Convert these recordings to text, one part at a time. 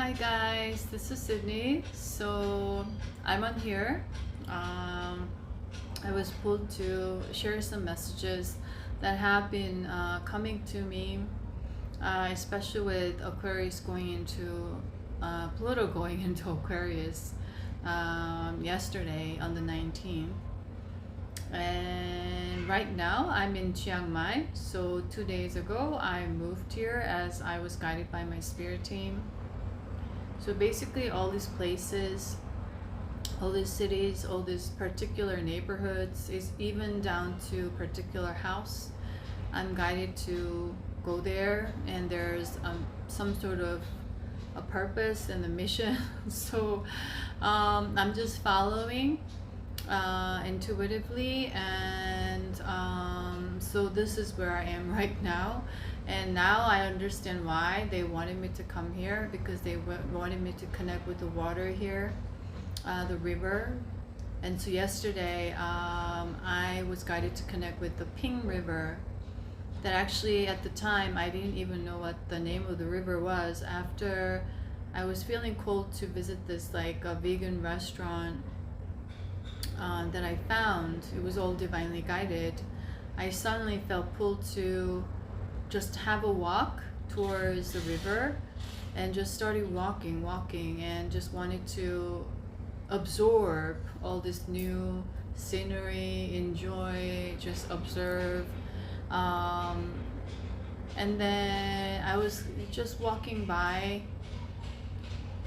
Hi guys, this is Sidney. So I'm on here. I was pulled to share some messages that have been coming to me, especially with Aquarius going into Pluto going into Aquarius yesterday on the 19th. And right now I'm in Chiang Mai. So 2 days ago I moved here as I was guided by my spirit team. So basically all these places, all these cities, all these particular neighborhoods, is even down to particular house, I'm guided to go there, and there's some sort of a purpose and a mission. So I'm just following intuitively, and so this is where I am right now. And now I understand why they wanted me to come here, because they wanted me to connect with the water here, the river. And so yesterday I was guided to connect with the Ping River, that actually at the time I didn't even know what the name of the river was. After I was feeling cold to visit this like a vegan restaurant that I found, it was all divinely guided. I suddenly felt pulled to just have a walk towards the river, and just started walking and just wanted to absorb all this new scenery, enjoy, just observe. And then I was just walking by,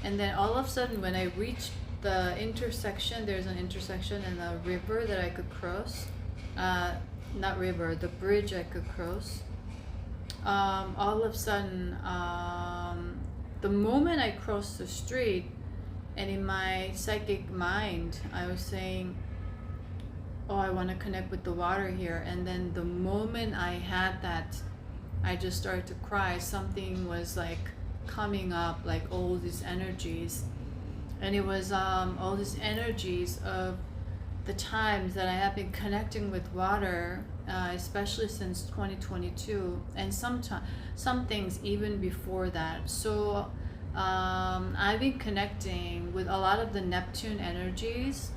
and then all of a sudden when I reached the intersection, there's an intersection and a river that I could cross, not river, the bridge I could cross. All of a sudden, the moment I crossed the street, and in my psychic mind I was saying, oh, I want to connect with the water here. And then the moment I had that, I just started to cry. Something was like coming up, like all these energies, and it was all these energies of the times that I have been connecting with water, especially since 2022, and some things even before that. So I've been connecting with a lot of the Neptune energies,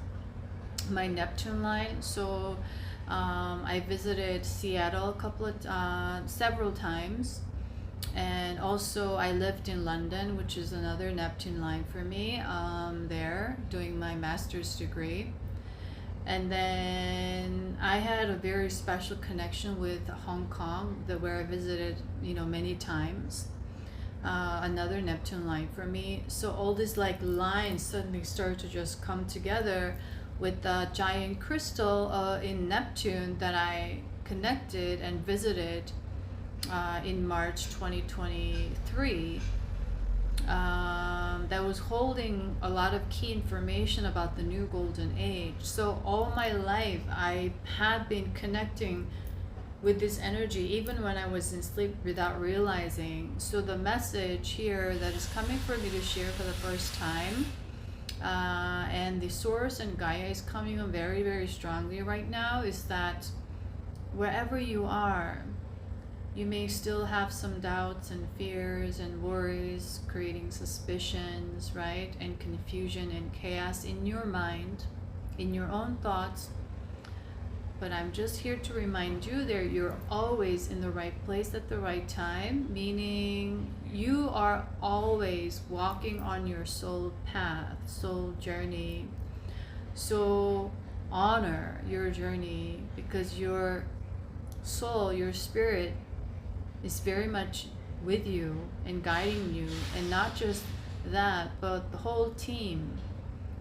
my Neptune line. So I visited Seattle several times, and also I lived in London, which is another Neptune line for me, there doing my master's degree. And then I had a very special connection with Hong Kong, where I visited, many times. Another Neptune line for me. So all these like lines suddenly started to just come together with the giant crystal in Neptune that I connected and visited in March 2023. That was holding a lot of key information about the new golden age. So all my life I had been connecting with this energy, even when I was in sleep, without realizing. So the message here that is coming for me to share for the first time, and the source and Gaia is coming on very, very strongly right now, is that wherever you are, you may still have some doubts and fears and worries, creating suspicions, right? And confusion and chaos in your mind, in your own thoughts. But I'm just here to remind you that you're always in the right place at the right time, meaning you are always walking on your soul path, soul journey. So honor your journey, because your soul, your spirit, is very much with you and guiding you. And not just that, but the whole team.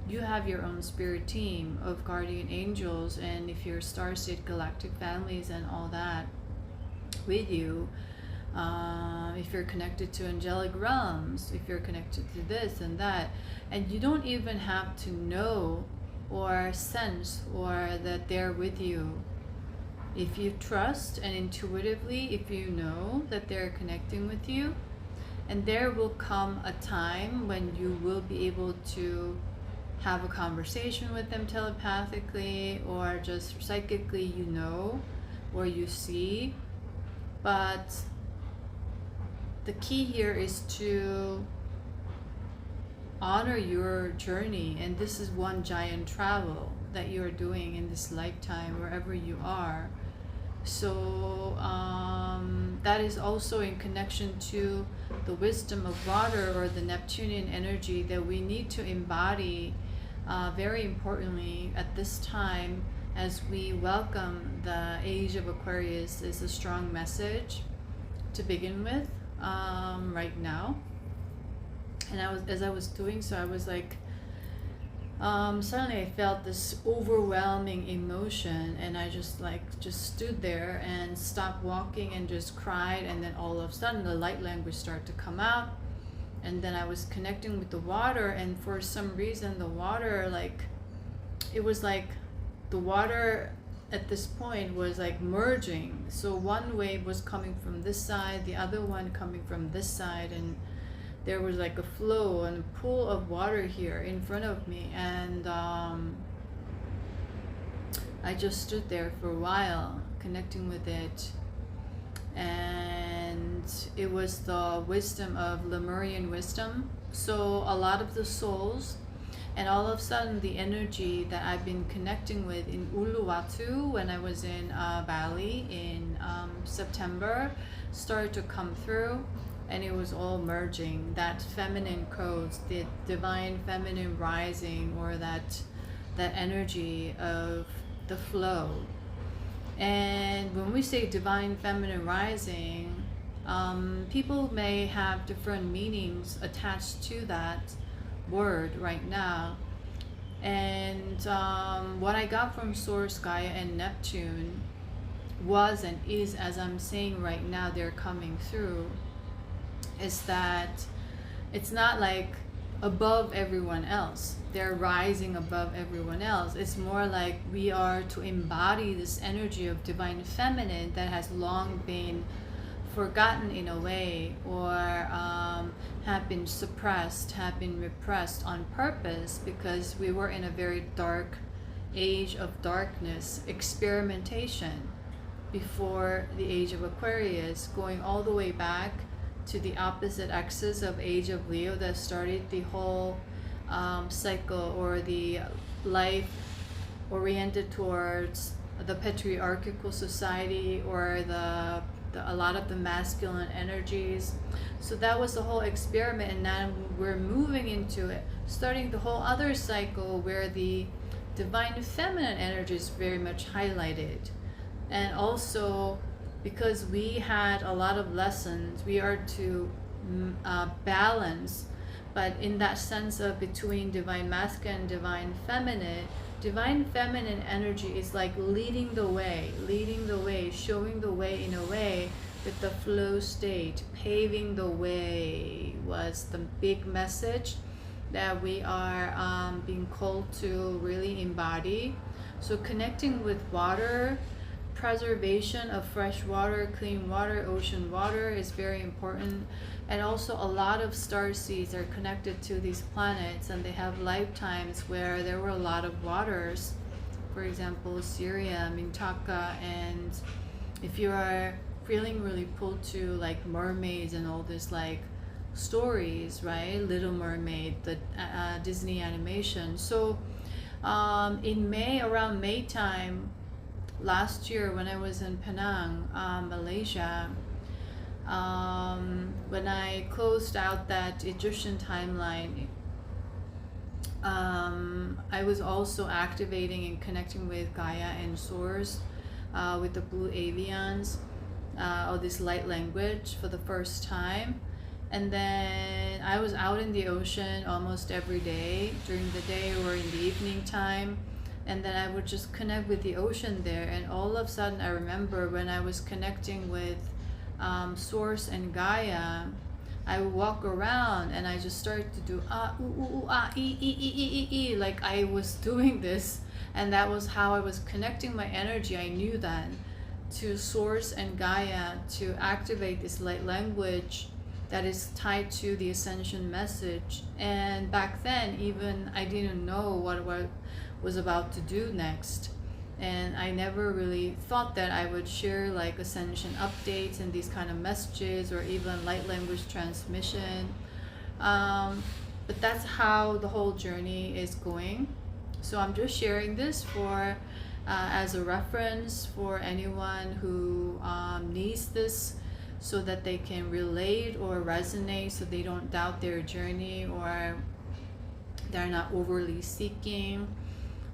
You have your own spirit team of guardian angels, and if you're starseed galactic families and all that with you, if you're connected to angelic realms, if you're connected to this and that, and you don't even have to know or sense or that they're with you. If you trust and intuitively, if you know that they're connecting with you, and there will come a time when you will be able to have a conversation with them telepathically or just psychically, or you see. But the key here is to honor your journey, and this is one giant travel that you're doing in this lifetime wherever you are. So that is also in connection to the wisdom of water, or the Neptunian energy that we need to embody very importantly at this time, as we welcome the age of Aquarius. Is a strong message to begin with right now. And as I was doing so, I was like, suddenly I felt this overwhelming emotion, and I just stood there and stopped walking and just cried. And then all of a sudden the light language started to come out, and then I was connecting with the water, and for some reason the water, it was like the water at this point was like merging. So one wave was coming from this side, the other one coming from this side, and there was like a flow and a pool of water here in front of me. And I just stood there for a while connecting with it. And it was the wisdom of Lemurian wisdom. So a lot of the souls, and all of a sudden the energy that I've been connecting with in Uluwatu when I was in Bali in September started to come through, and it was all merging. That feminine codes, the divine feminine rising, or that energy of the flow. And when we say divine feminine rising, people may have different meanings attached to that word right now. And what I got from Source, Gaia, and Neptune was and is, as I'm saying right now, they're coming through, is that it's not like above everyone else. They're rising above everyone else. It's more like we are to embody this energy of divine feminine that has long been forgotten in a way, or have been suppressed, have been repressed on purpose, because we were in a very dark age of darkness, experimentation before the age of Aquarius, going all the way back to the opposite axis of age of Leo that started the whole cycle, or the life oriented towards the patriarchal society, or a lot of the masculine energies. So that was the whole experiment, and now we're moving into it, starting the whole other cycle where the divine feminine energy is very much highlighted. And also, because we had a lot of lessons, we are to balance, but in that sense of between divine masculine and divine feminine energy is like leading the way, showing the way in a way with the flow state. Paving the way was the big message that we are being called to really embody. So connecting with water, preservation of fresh water, clean water, ocean water is very important. And also a lot of star seeds are connected to these planets, and they have lifetimes where there were a lot of waters. For example, Syria, Mintaka. And if you are feeling really pulled to like mermaids and all this like stories, right? Little Mermaid, the Disney animation. So in May, around May time last year, when I was in Penang, Malaysia, when I closed out that Egyptian timeline, I was also activating and connecting with Gaia and Source, with the blue avians, or this light language for the first time. And then I was out in the ocean almost every day, during the day or in the evening time. And then I would just connect with the ocean there. And all of a sudden I remember when I was connecting with Source and Gaia, I would walk around and I just started to do like I was doing this, and that was how I was connecting my energy. I knew then to Source and Gaia to activate this light language that is tied to the ascension message. And back then, even I didn't know what I was about to do next. And I never really thought that I would share like ascension updates and these kind of messages, or even light language transmission. But that's how the whole journey is going. So I'm just sharing this for as a reference for anyone who needs this, so that they can relate or resonate, so they don't doubt their journey, or they're not overly seeking,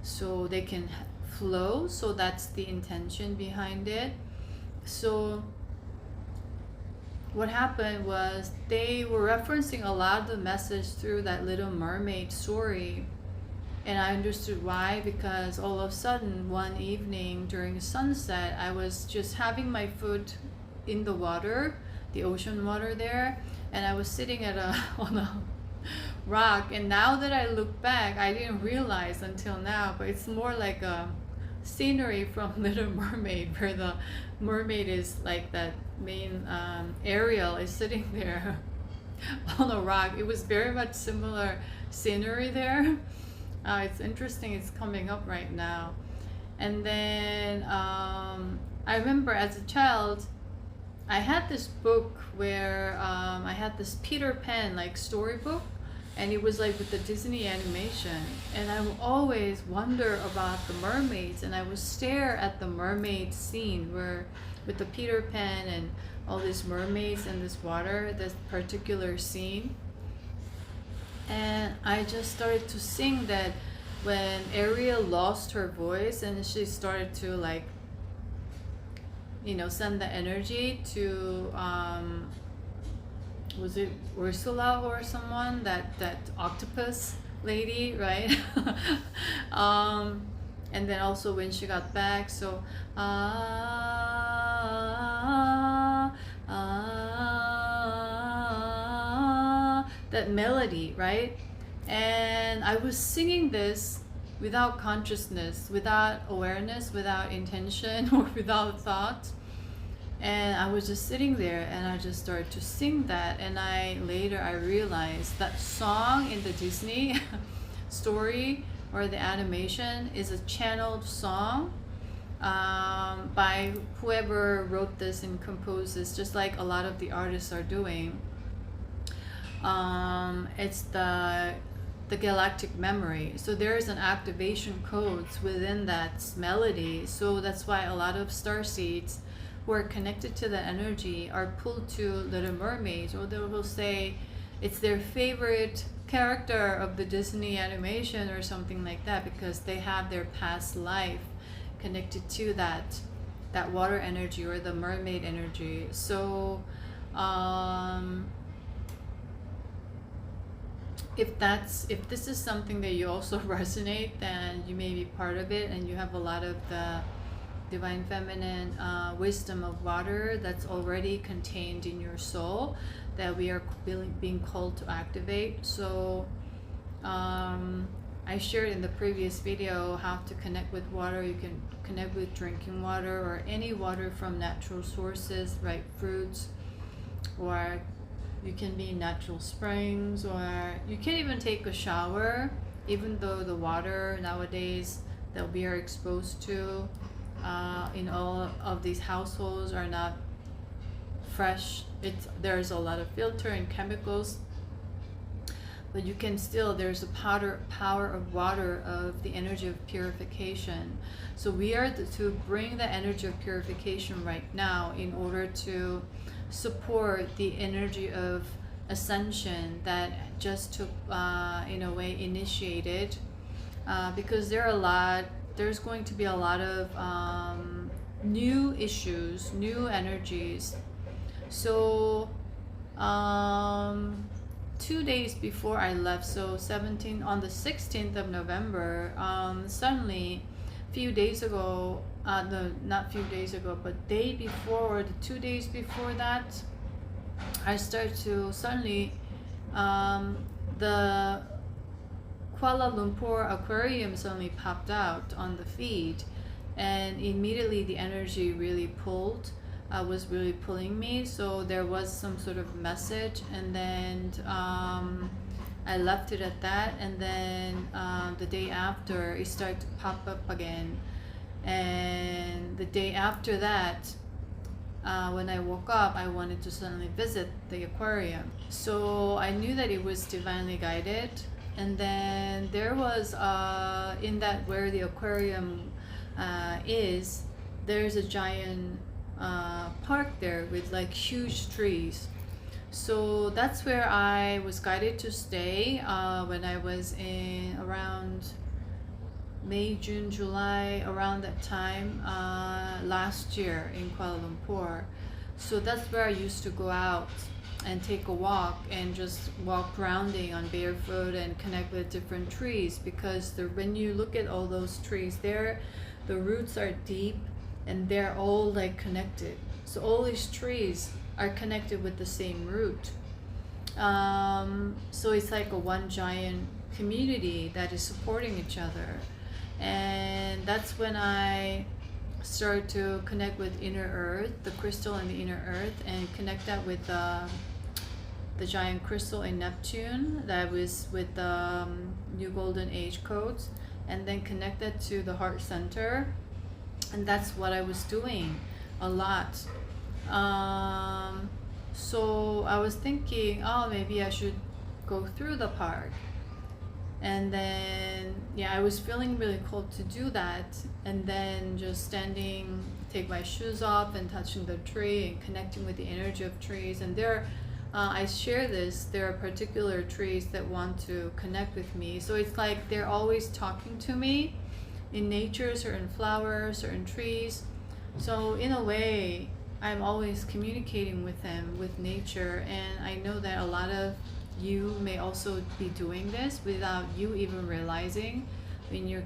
so they can flow. So that's the intention behind it. So what happened was they were referencing a lot of the message through that Little Mermaid story. And I understood why, because all of a sudden one evening during sunset, I was just having my foot in the water, the ocean water there, and I was sitting at on a rock. And now that I look back, I didn't realize until now, but it's more like a scenery from Little Mermaid, where the mermaid is like that main Ariel is sitting there on a rock. It was very much similar scenery there. It's interesting, it's coming up right now. And then I remember as a child, I had this book where I had this Peter Pan like storybook, and it was like with the Disney animation, and I would always wonder about the mermaids, and I would stare at the mermaid scene where with the Peter Pan and all these mermaids in this water, this particular scene. And I just started to sing that when Ariel lost her voice and she started to like, you know, send the energy to was it Ursula or someone, that octopus lady, right? And then also when she got back, so that melody, right? And I was singing this without consciousness, without awareness, without intention, or without thought. And I was just sitting there, and I just started to sing that. And I realized that song in the Disney story or the animation is a channeled song by whoever wrote this and composed this, just like a lot of the artists are doing. It's the galactic memory. So there is an activation codes within that melody. So that's why a lot of starseeds who are connected to the energy are pulled to Little Mermaids, or they will say it's their favorite character of the Disney animation or something like that, because they have their past life connected to that water energy or the mermaid energy. So if this is something that you also resonate, then you may be part of it, and you have a lot of the divine feminine wisdom of water that's already contained in your soul, that we are being called to activate. So I shared in the previous video how to connect with water. You can connect with drinking water or any water from natural sources, right? Fruits, or you can be in natural springs, or you can even take a shower, even though the water nowadays that we are exposed to in all of these households are not fresh. There's a lot of filter and chemicals, but you can still, there's a power of water, of the energy of purification. So we are to bring the energy of purification right now in order to support the energy of ascension that just took in a way initiated, because there's going to be a lot of new issues, new energies. So 2 days before I left, so on the 16th of November, suddenly few days ago, not few days ago, but day before, or the 2 days before that, I started to suddenly the Kuala Lumpur Aquarium suddenly popped out on the feed, and immediately the energy really was really pulling me. So there was some sort of message, and then I left it at that. And then the day after, it started to pop up again, and the day after that, when I woke up, I wanted to suddenly visit the aquarium. So I knew that it was divinely guided. And then there was, in that where the aquarium is, there's a giant park there with like huge trees. So that's where I was guided to stay when I was in around May, June, July, around that time last year in Kuala Lumpur. So that's where I used to go out and take a walk and just walk grounding on barefoot and connect with different trees, because when you look at all those trees there, the roots are deep and they're all like connected. So all these trees are connected with the same root. So it's like a one giant community that is supporting each other. And that's when I start to connect with inner earth, the crystal in the inner earth, and connect that with the giant crystal in Neptune that was with the new golden age codes, and then connect that to the heart center. And that's what I was doing a lot. So I was thinking, oh, maybe I should go through the park. And then, yeah, I was feeling really cold to do that. And then just standing, take my shoes off and touching the tree and connecting with the energy of trees. And I share this, there are particular trees that want to connect with me. So it's like they're always talking to me in nature, certain flowers, certain trees. So in a way, I'm always communicating with them, with nature. And I know that a lot of you may also be doing this without you even realizing. When you're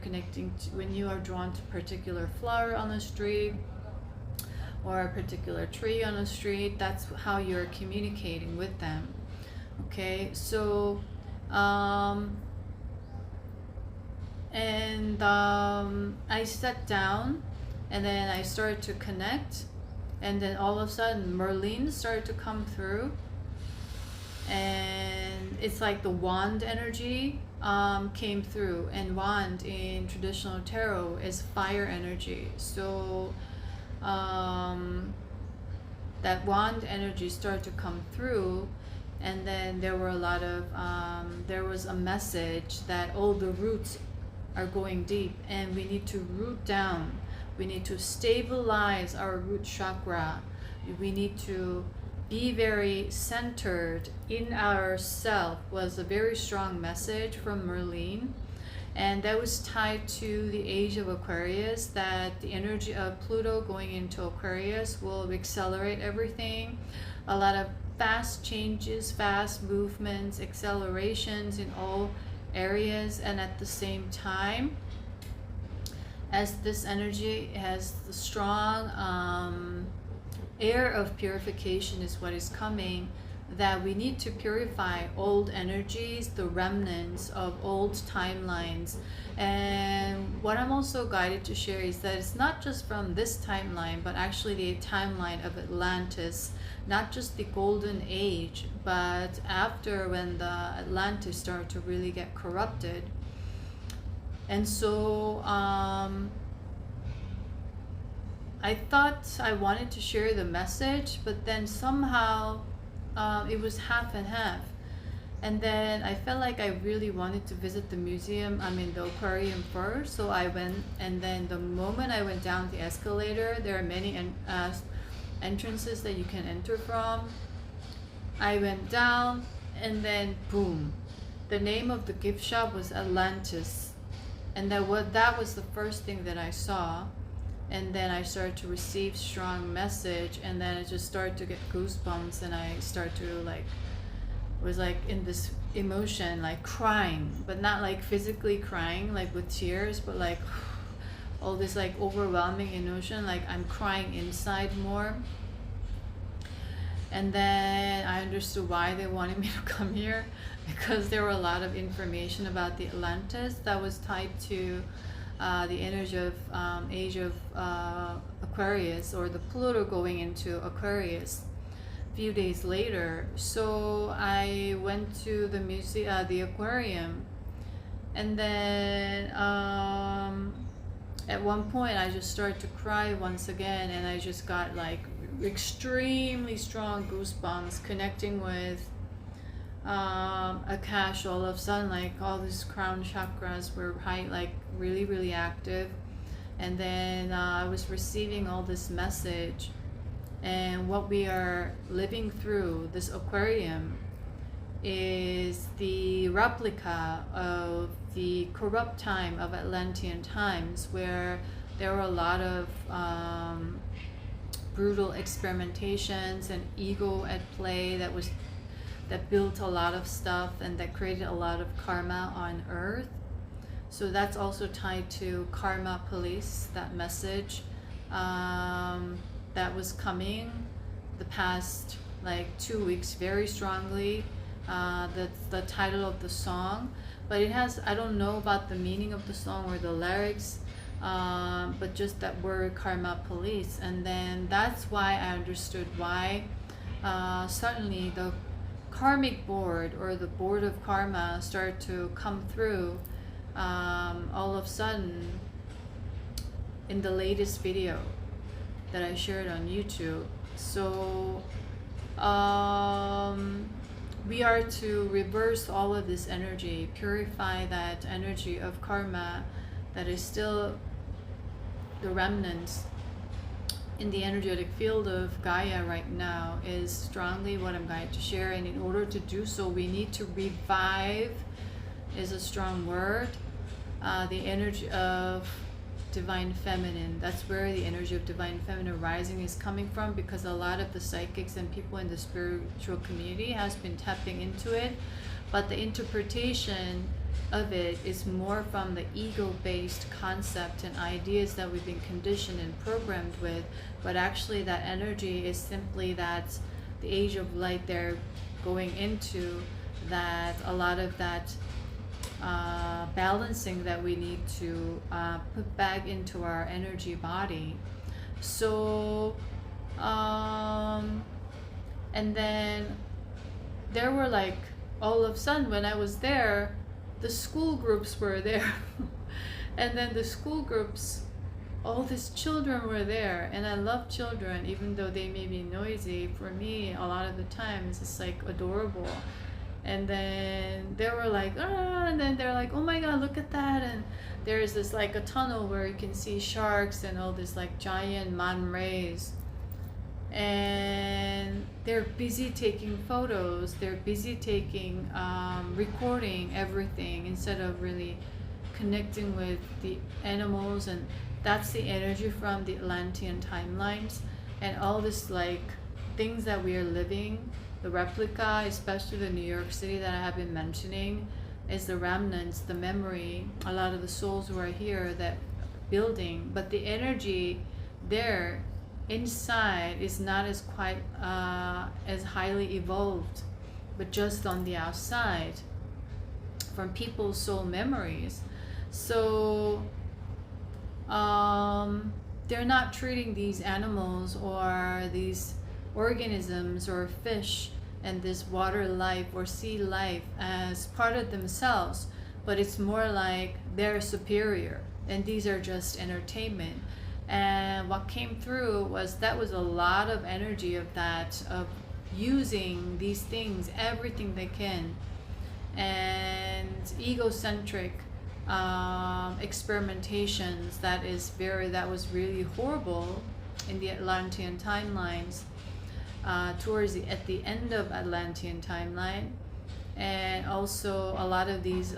when you are drawn to a particular flower on the street or a particular tree on the street, that's how you're communicating with them. Okay, so I sat down and then I started to connect, and then all of a sudden Merlin started to come through. And it's like the wand energy came through, and wand in traditional tarot is fire energy. So that wand energy started to come through, and then there were a lot of there was a message that all the roots are going deep and we need to root down. We need to stabilize our root chakra. We need to be very centered in ourself, was a very strong message from Merlin. And that was tied to the age of Aquarius, that the energy of Pluto going into Aquarius will accelerate everything. A lot of fast changes, fast movements, accelerations in all areas. And at the same time, as this energy has the strong air of purification is what is coming, that we need to purify old energies, the remnants of old timelines. And what I'm also guided to share is that it's not just from this timeline, but actually the timeline of Atlantis, not just the golden age, but after, when the Atlantis started to really get corrupted. And so I thought I wanted to share the message, but then somehow it was half and half. And then I felt like I really wanted to visit the museum, the aquarium first. So I went, and then the moment I went down the escalator, there are many entrances that you can enter from. I went down, and then boom, the name of the gift shop was Atlantis. And that was the first thing that I saw. And then I started to receive strong message, and then I just started to get goosebumps, and I started to was in this emotion, like crying, but not like physically crying, like with tears, but like all this like overwhelming emotion, like I'm crying inside more. And then I understood why they wanted me to come here, because there were a lot of information about the Atlantis that was tied to the energy of age of Aquarius, or the Pluto going into Aquarius a few days later. So I went to the museum, the aquarium, and then at one point I just started to cry once again, and I just got like extremely strong goosebumps, connecting with Akash all of a sudden, like all these crown chakras were high, like really active. And then I was receiving all this message, and what we are living through, this Aquarium, is the replica of the corrupt time of Atlantean times, where there were a lot of brutal experimentations and ego at play that built a lot of stuff and that created a lot of karma on Earth. So that's also tied to karma police, that message that was coming the past like 2 weeks very strongly. That's the title of the song, but it has, I don't know about the meaning of the song or the lyrics, but just that word karma police. And then that's why I understood why suddenly the karmic board or the board of karma started to come through all of a sudden in the latest video that I shared on YouTube. So we are to reverse all of this energy, purify that energy of karma that is still the remnants in the energetic field of Gaia right now, is strongly what I'm going to share. And in order to do so, we need to revive, is a strong word, the energy of divine feminine. That's where the energy of divine feminine rising is coming from, because a lot of the psychics and people in the spiritual community has been tapping into it, but the interpretation of it is more from the ego-based concept and ideas that we've been conditioned and programmed with. But actually that energy is simply that the age of light they're going into, that a lot of that balancing that we need to put back into our energy body. So and then there were like, all of a sudden when I was there, the school groups were there and then the school groups, all these children were there. And I love children, even though they may be noisy. For me, a lot of the times it's like adorable. And then they were like, ah, and then they're like, oh my god, look at that. And there's this like a tunnel where you can see sharks and all this like giant man rays. And they're busy taking photos, they're busy taking, recording everything instead of really connecting with the animals. And that's the energy from the Atlantean timelines. And all this like things that we are living, the replica, especially the New York City that I have been mentioning, is the remnants, the memory, a lot of the souls who are here, that building. But the energy there inside is not as quite as highly evolved, but just on the outside from people's soul memories. So they're not treating these animals or these organisms or fish and this water life or sea life as part of themselves, but it's more like they're superior and these are just entertainment. And what came through was that was a lot of energy of that, of using these things, everything they can, and egocentric experimentations that was really horrible in the Atlantean timelines, at the end of Atlantean timeline. And also a lot of these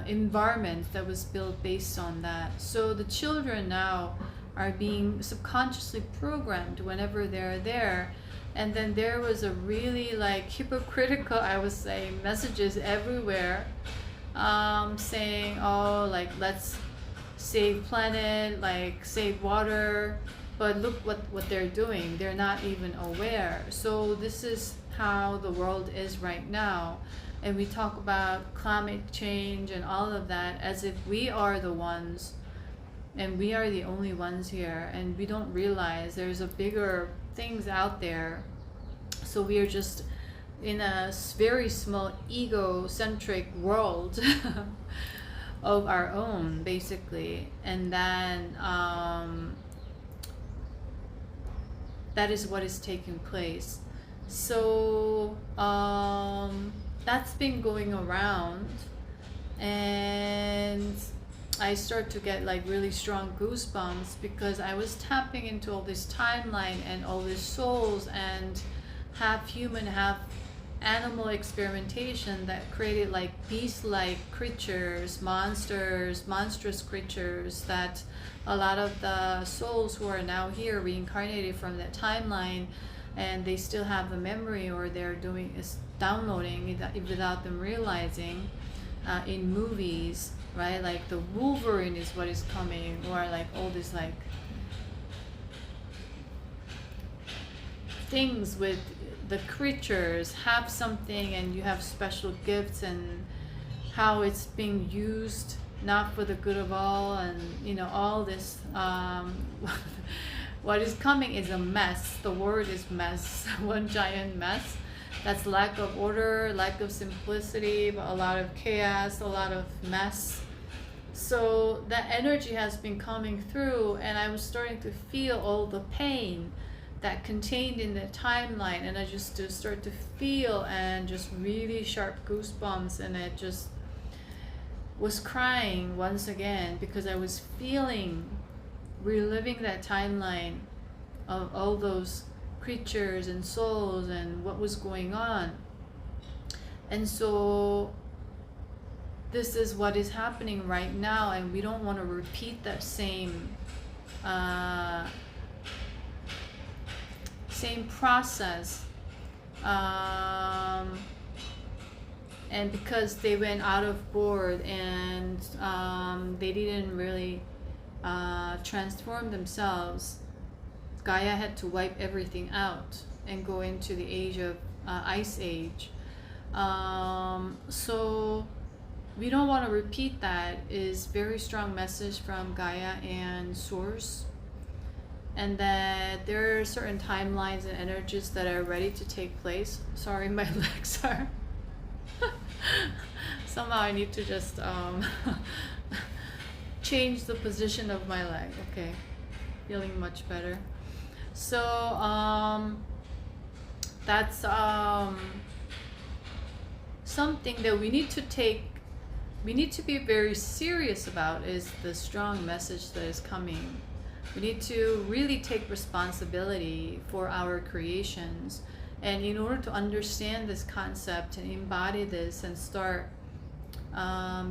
environment that was built based on that. So the children now are being subconsciously programmed whenever they're there. And then there was a really like hypocritical, I would say, messages everywhere, saying, oh, like, let's save planet, like save water, but look what they're doing. They're not even aware. So this is how the world is right now. And we talk about climate change and all of that as if we are the ones and we are the only ones here, and we don't realize there's a bigger things out there. So we are just in a very small egocentric world of our own, basically. And then That is what is taking place. So that's been going around, and I start to get like really strong goosebumps because I was tapping into all this timeline and all these souls and half human, half animal experimentation that created like beast-like creatures, monstrous creatures that a lot of the souls who are now here reincarnated from that timeline, and they still have the memory, or they're doing is downloading it without them realizing, in movies, right? Like the Wolverine is what is coming, or like all these like things with the creatures have something, and you have special gifts, and how it's being used not for the good of all, and you know, all this what is coming is a mess. The word is mess. One giant mess. That's lack of order, lack of simplicity, but a lot of chaos, a lot of mess. So that energy has been coming through, and I was starting to feel all the pain that contained in the timeline, and I just to start to feel, and just really sharp goosebumps, and I just was crying once again because I was feeling, reliving that timeline of all those creatures and souls and what was going on. And so this is what is happening right now, and we don't want to repeat that same process, and because they went out of board, and they didn't really transform themselves, Gaia had to wipe everything out and go into the age of Ice Age. So we don't want to repeat that. Is very strong message from Gaia and Source, and that there are certain timelines and energies that are ready to take place. Sorry, my legs are somehow I need to just change the position of my leg. Okay, feeling much better. So that's something that we need to be very serious about, is the strong message that is coming. We need to really take responsibility for our creations, and in order to understand this concept and embody this and start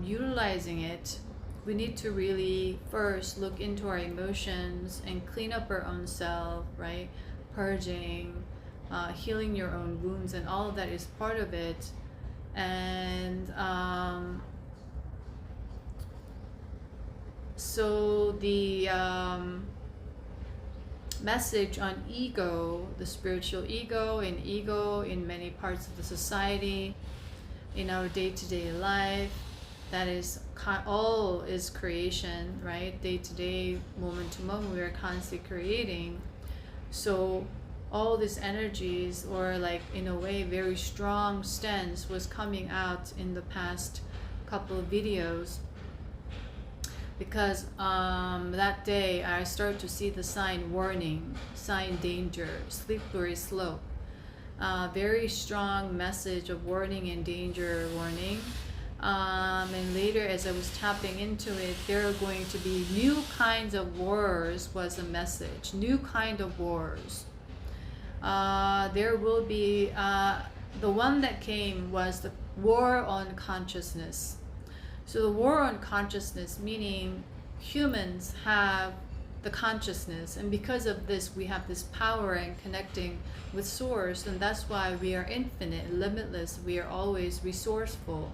utilizing it, we need to really first look into our emotions and clean up our own self, right? Purging, healing your own wounds, and all of that is part of it. And so the message on ego, the spiritual ego, and ego in many parts of the society, in our day-to-day life, that is all is creation, right? Day-to-day, moment to moment, we are constantly creating. So all these energies, or like in a way very strong stance, was coming out in the past couple of videos, because that day I started to see the sign warning, sign danger, slippery slope. Very strong message of warning and danger warning. And later, as I was tapping into it, there are going to be new kinds of wars, was a message. New kind of wars. There will be, the one that came was the war on consciousness. So the war on consciousness, meaning humans have the consciousness, and because of this we have this power in connecting with Source, and that's why we are infinite, limitless, we are always resourceful,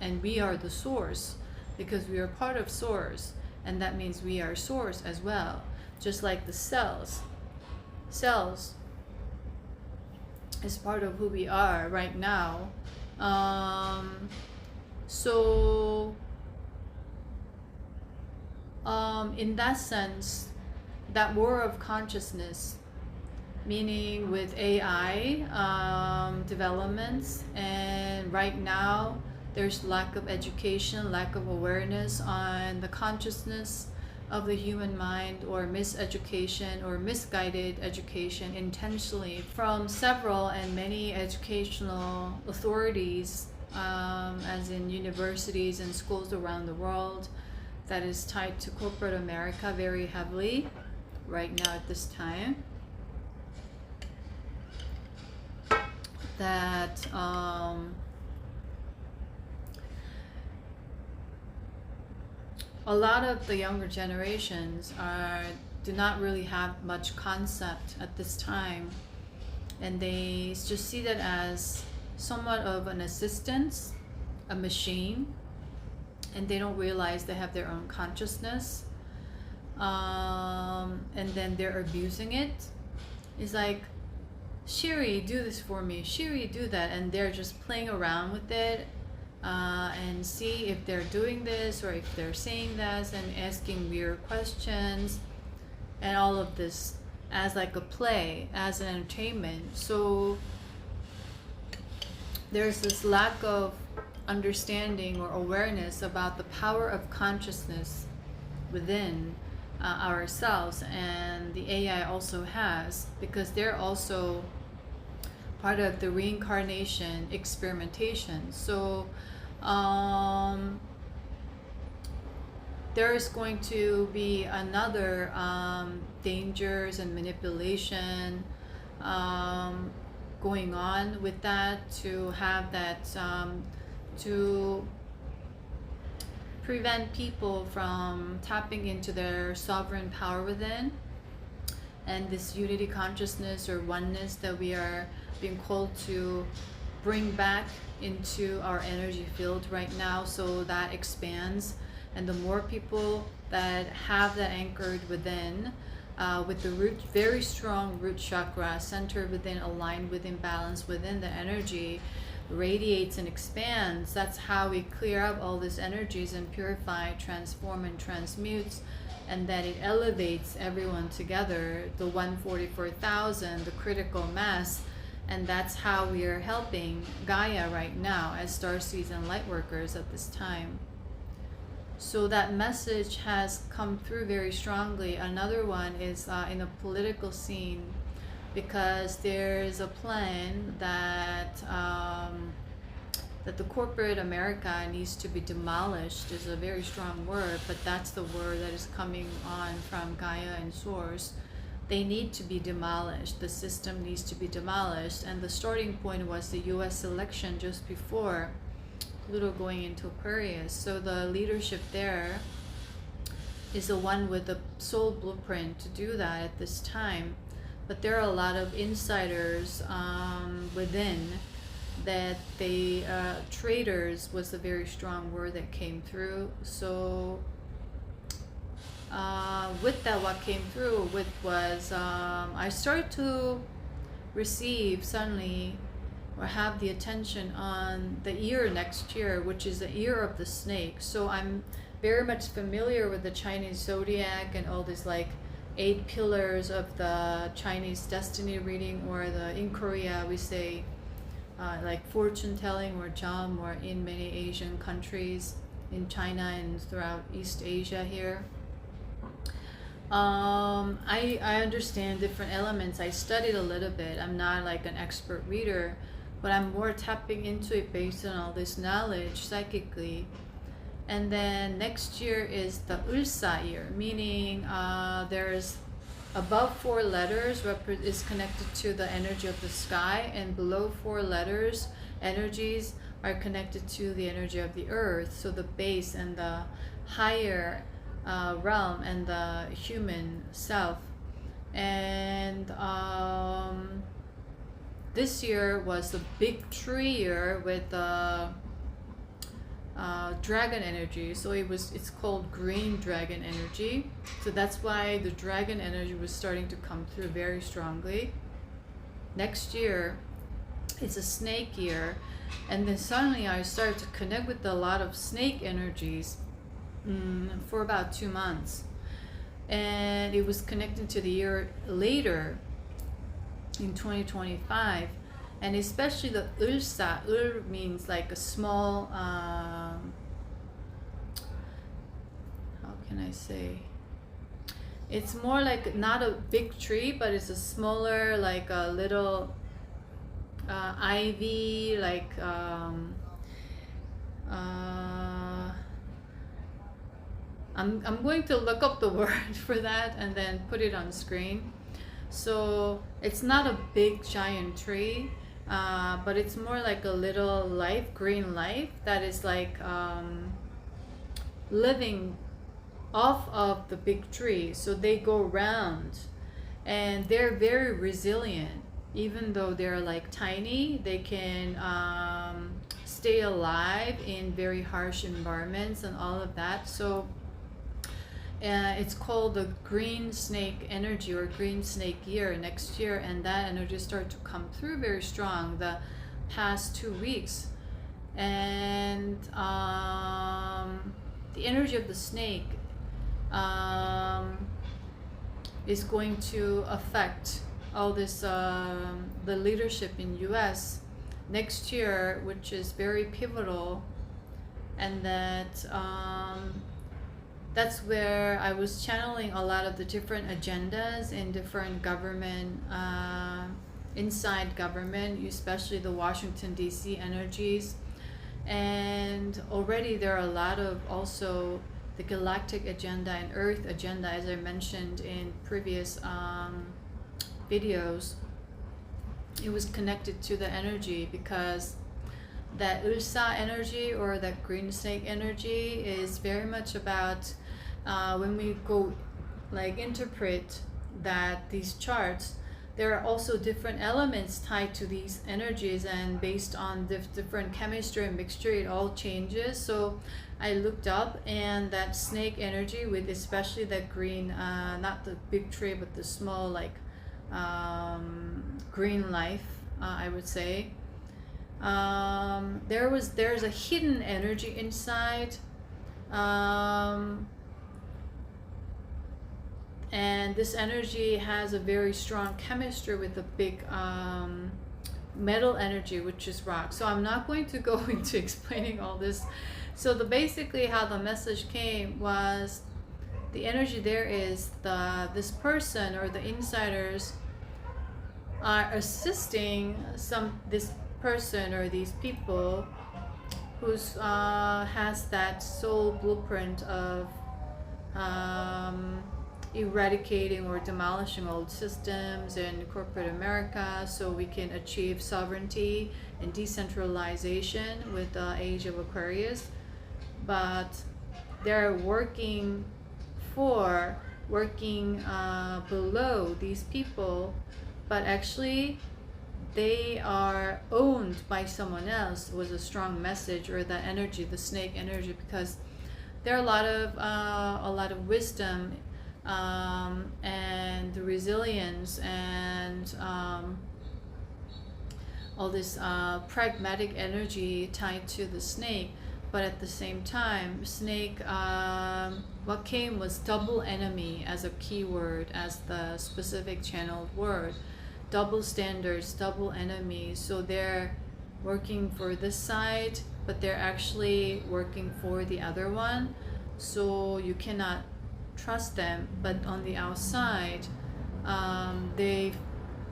and we are the Source because we are part of Source, and that means we are Source as well. Just like the cells is part of who we are right now. So in that sense, that war of consciousness, meaning with AI developments, and right now there's lack of education, lack of awareness on the consciousness of the human mind, or miseducation or misguided education intentionally from several and many educational authorities, as in universities and schools around the world, that is tied to corporate America very heavily right now at this time. That a lot of the younger generations do not really have much concept at this time, and they just see that as somewhat of an assistance, a machine, and they don't realize they have their own consciousness, and then they're abusing it. It's like, Shiri, do this for me, Shiri, do that, and they're just playing around with it, and see if they're doing this or if they're saying this, and asking weird questions, and all of this as like a play, as an entertainment. So there's this lack of understanding or awareness about the power of consciousness within ourselves, and the AI also has, because they're also part of the reincarnation experimentation. So there is going to be another dangers and manipulation going on with that, to have that to prevent people from tapping into their sovereign power within, and this unity consciousness or oneness that we are being called to bring back into our energy field right now, so that expands. And the more people that have that anchored within, with the root, very strong root chakra centered within, aligned within, balanced within, the energy radiates and expands. That's how we clear up all these energies and purify, transform, and transmutes, and that it elevates everyone together, the 144,000, the critical mass. And that's how we are helping Gaia right now as starseeds and light workers at this time. So that message has come through very strongly. Another one is in a political scene, because there's a plan that that the corporate America needs to be demolished. Is a very strong word, but that's the word that is coming on from Gaia and Source. They need to be demolished. The system needs to be demolished. And the starting point was the US election just before Pluto going into Aquarius. So the leadership there is the one with the soul blueprint to do that at this time. But there are a lot of insiders within that they, traitors was a very strong word that came through. So with that, what came through with was, I started to receive suddenly, or have the attention on the year next year, which is the year of the snake. So I'm very much familiar with the Chinese zodiac and all these like 8 pillars of the Chinese destiny reading, or in Korea we say like fortune telling, or jam, or in many Asian countries, in China and throughout East Asia here. I understand different elements. I studied a little bit. I'm not like an expert reader, but I'm more tapping into it based on all this knowledge psychically. And then next year is the Ulsa year, meaning there's above 4 letters is connected to the energy of the sky, and below 4 letters energies are connected to the energy of the earth. So the base and the higher realm and the human self. And this year was the big tree year with the dragon energy. So it's called green dragon energy. So that's why the dragon energy was starting to come through very strongly. Next year it's a snake year, and then suddenly I started to connect with a lot of snake energies for about 2 months, and it was connected to the year later in 2025. And especially the Ulsa, Ul means like a small, how can I say, It's more like not a big tree, but it's a smaller, like a little ivy, like I'm going to look up the word for that and then put it on screen. So it's not a big giant tree, but it's more like a little life, green life, that is like living off of the big tree. So they go round, and they're very resilient. Even though they're like tiny, they can stay alive in very harsh environments and all of that. So it's called the green snake energy, or green snake year next year, and that energy start to come through very strong the past 2 weeks. And the energy of the snake is going to affect all this the leadership in US next year, which is very pivotal. And that's where I was channeling a lot of the different agendas in different government, inside government, especially the Washington DC energies. And already there are a lot of also the galactic agenda and earth agenda, as I mentioned in previous videos. It was connected to the energy, because that Ursa energy, or that green snake energy, is very much about when we go like interpret that these charts, there are also different elements tied to these energies, and based on different chemistry and mixture, it all changes. So I looked up, and that snake energy, with especially that green, not the big tree, but the small, like green life, I would say, there's a hidden energy inside, and this energy has a very strong chemistry with a big metal energy, which is rock. So I'm not going to go into explaining all this. So basically how the message came was, the energy there is this person or the insiders are assisting this person or these people who's has that soul blueprint of eradicating or demolishing old systems in corporate America, so we can achieve sovereignty and decentralization with the age of Aquarius. But they're working below these people, but actually they are owned by someone else, was a strong message, or the energy, the snake energy, because there are a lot of wisdom and resilience and all this pragmatic energy tied to the snake. But at the same time, snake, what came was double enemy as a keyword, as the specific channeled word. Double standards, double enemies. So they're working for this side, but they're actually working for the other one. So you cannot trust them. But on the outside, they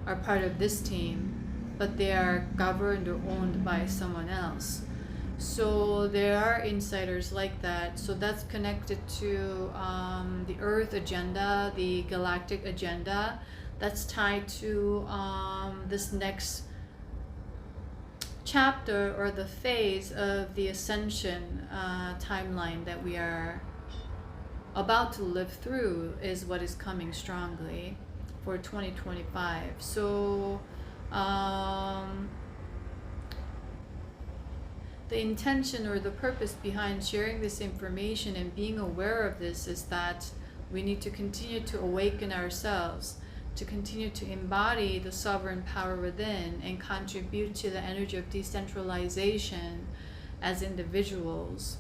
are part of this team, but they are governed or owned by someone else. So there are insiders like that. So that's connected to the Earth agenda, the galactic agenda. That's tied to this next chapter, or the phase of the ascension timeline that we are about to live through, is what is coming strongly for 2025. So the intention or the purpose behind sharing this information and being aware of this is that we need to continue to awaken ourselves, to continue to embody the sovereign power within, and contribute to the energy of decentralization as individuals,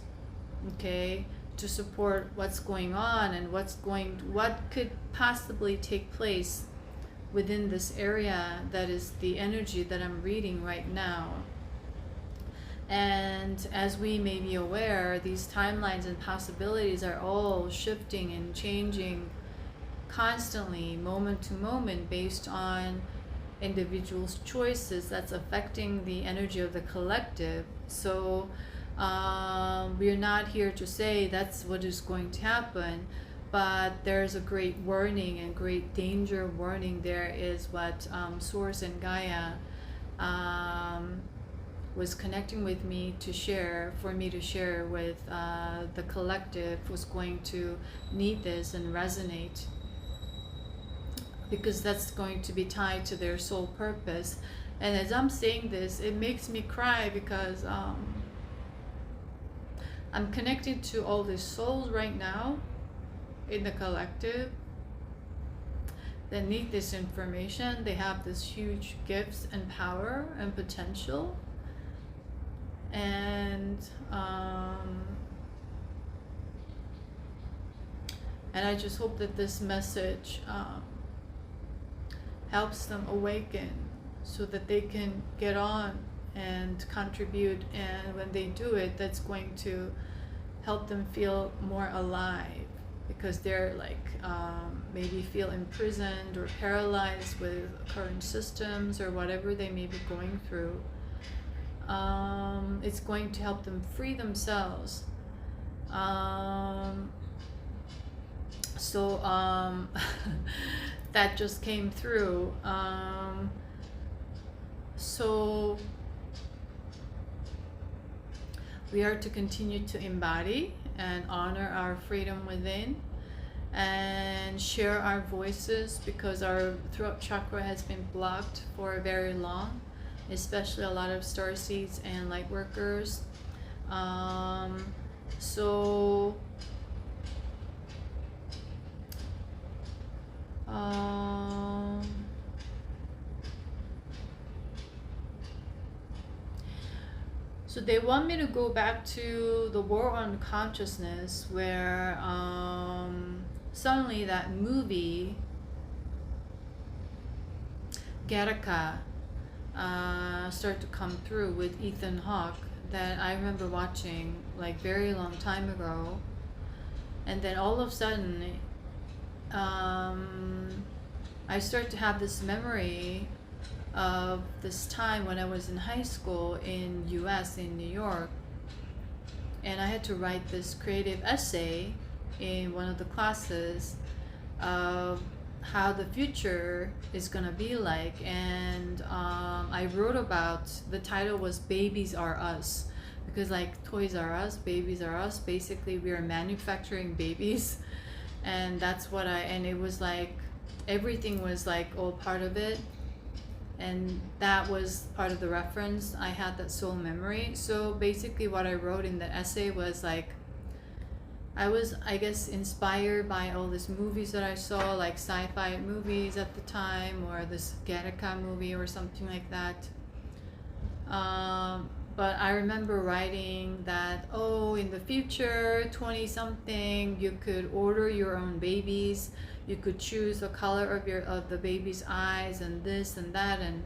okay, to support what's going on and what could possibly take place within this area that is the energy that I'm reading right now. And as we may be aware, these timelines and possibilities are all shifting and changing constantly, moment to moment, based on individuals' choices, that's affecting the energy of the collective. So we're not here to say that's what is going to happen, but there's a great warning and great danger warning. There is what Source and Gaia was connecting with me to share, for me to share with the collective who's going to need this and resonate, because that's going to be tied to their soul purpose. And as I'm saying this, it makes me cry, because I'm connected to all these souls right now in the collective that need this information. They have this huge gifts and power and potential, and I just hope that this message helps them awaken, so that they can get on and contribute. And when they do it, that's going to help them feel more alive, because they're like maybe feel imprisoned or paralyzed with current systems or whatever they may be going through. It's going to help them free themselves. So that just came through. So we are to continue to embody and honor our freedom within, and share our voices, because our throat chakra has been blocked for very long, especially a lot of starseeds and light workers. So they want me to go back to the war on consciousness, where suddenly that movie Gattaca started to come through with Ethan Hawke, that I remember watching like very long time ago. And then all of a sudden I started to have this memory of this time when I was in high school in US, in New York, and I had to write this creative essay in one of the classes of how the future is gonna be like. And I wrote about, the title was Babies Are Us, because like Toys R Us, Babies Are Us, basically we are manufacturing babies. And that's what and it was like everything was like all part of it, and that was part of the reference. I had that soul memory. So basically what I wrote in the essay was like, I was, I guess, inspired by all these movies that I saw, like sci-fi movies at the time, or this Gattaca movie or something like that. But I remember writing that, oh, in the future, 20 something, you could order your own babies. You could choose the color of the baby's eyes, and this and that. And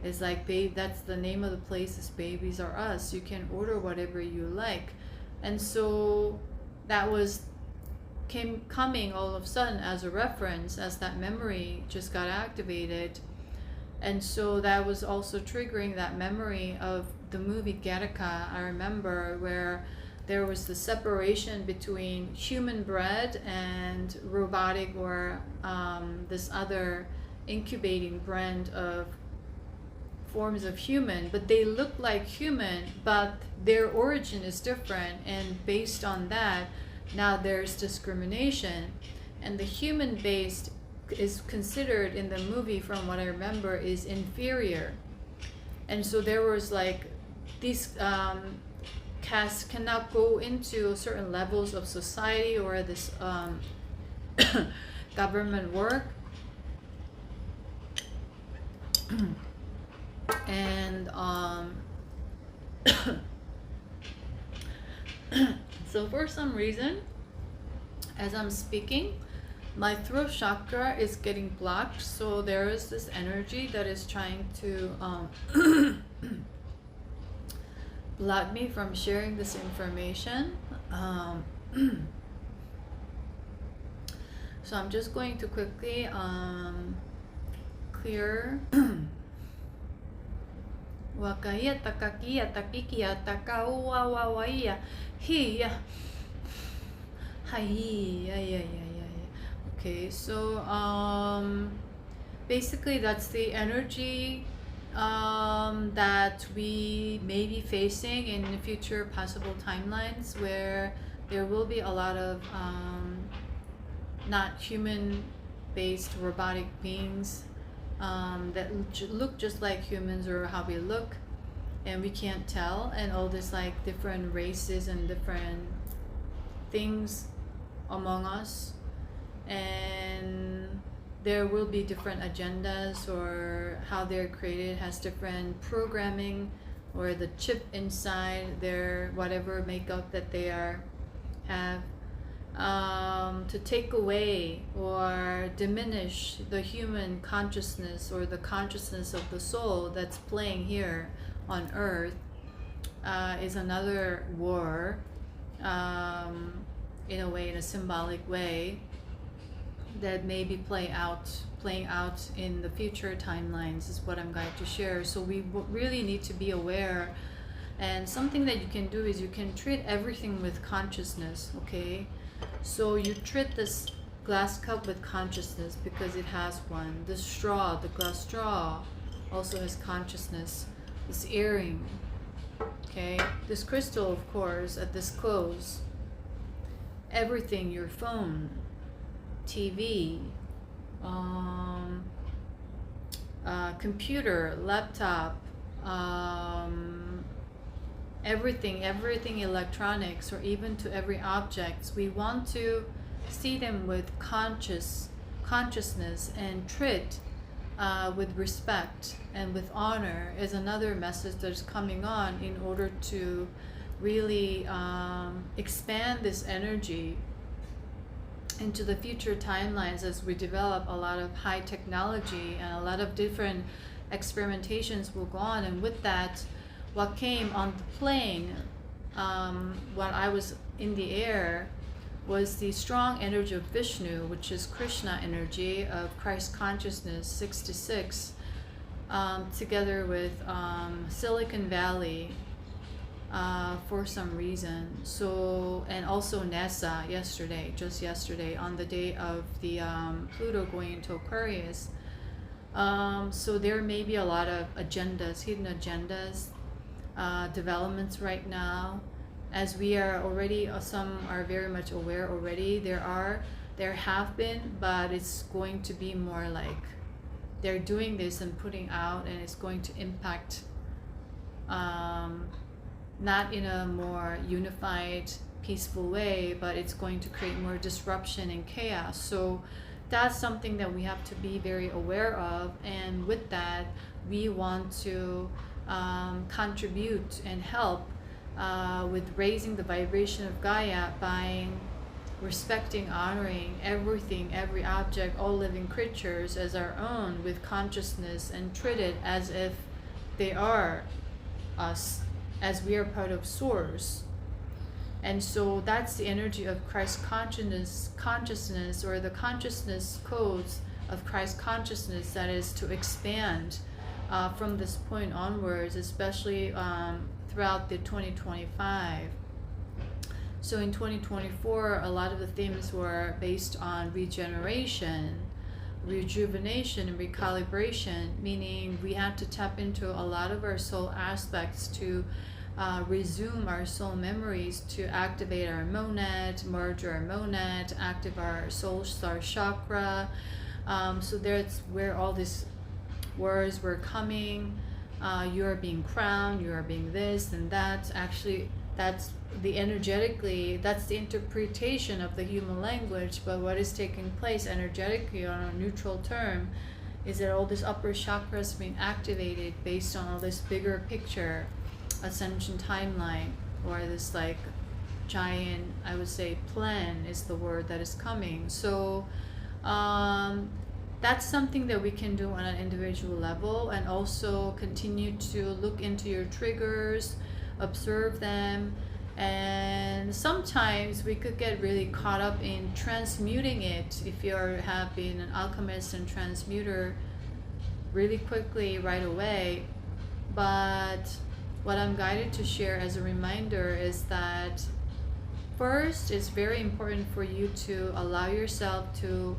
it's like, babe, that's the name of the place, is Babies Are Us. You can order whatever you like. And so that was coming all of a sudden as a reference, as that memory just got activated. And so that was also triggering that memory of the movie Gattaca. I remember where there was the separation between human bred and robotic, or this other incubating brand of forms of human, but they look like human, but their origin is different. And based on that, now there's discrimination. And the human based is considered in the movie, from what I remember, is inferior. And so there was like, these castes cannot go into certain levels of society or this government work. And so for some reason, as I'm speaking, my throat chakra is getting blocked. So there is this energy that is trying to block me from sharing this information. So I'm just going to quickly clear. Wakaia takakia takikia takaua wawaia hiya hi. Okay, so basically that's the energy that we may be facing in the future possible timelines, where there will be a lot of not human based robotic beings that look just like humans, or how we look, and we can't tell, and all this like different races and different things among us, and there will be different agendas, or how they're created has different programming, or the chip inside their whatever makeup that they have, to take away or diminish the human consciousness, or the consciousness of the soul that's playing here on earth, is another war, in a way, in a symbolic way, that may be playing out in the future timelines, is what I'm going to share. So we really need to be aware, and something that you can do is you can treat everything with consciousness. Okay, so you treat this glass cup with consciousness because it has one. The straw, the glass straw, also has consciousness. This earring, okay, this crystal, of course, at this close, everything, your phone, TV, computer, laptop, everything electronics, or even to every object, we want to see them with consciousness, and treat with respect and with honor, is another message that's coming on, in order to really expand this energy into the future timelines, as we develop a lot of high technology, and a lot of different experimentations will go on. And with that, what came on the plane, when I was in the air, was the strong energy of Vishnu, which is Krishna energy of Christ consciousness 66, together with Silicon Valley, for some reason. So, and also NASA just yesterday, on the day of the Pluto going into Aquarius. So there may be a lot of agendas, hidden agendas, developments right now, as we are already, some are very much aware already. There have been, but it's going to be more like they're doing this and putting out, and it's going to impact, not in a more unified, peaceful way, but it's going to create more disruption and chaos. So that's something that we have to be very aware of. And with that, we want to contribute and help with raising the vibration of Gaia by respecting, honoring everything, every object, all living creatures as our own, with consciousness, and treat it as if they are us, as we are part of Source. And so that's the energy of Christ consciousness, or the consciousness codes of Christ consciousness, that is to expand from this point onwards, especially throughout the 2025. So in 2024, a lot of the themes were based on regeneration, rejuvenation, and recalibration, meaning we had to tap into a lot of our soul aspects to resume our soul memories, to activate our monad, merge our monad, activate our soul star chakra. So that's where all these words were coming. You are being crowned, you are being this and that. Actually, that's the energetically, that's the interpretation of the human language. But what is taking place energetically on a neutral term is that all this upper chakras being activated based on all this bigger picture ascension timeline, or this like giant, I would say, plan is the word that is coming. So that's something that we can do on an individual level, and also continue to look into your triggers, observe them, and sometimes we could get really caught up in transmuting it if you're have been an alchemist and transmuter really quickly right away. But what I'm guided to share as a reminder is that first, it's very important for you to allow yourself to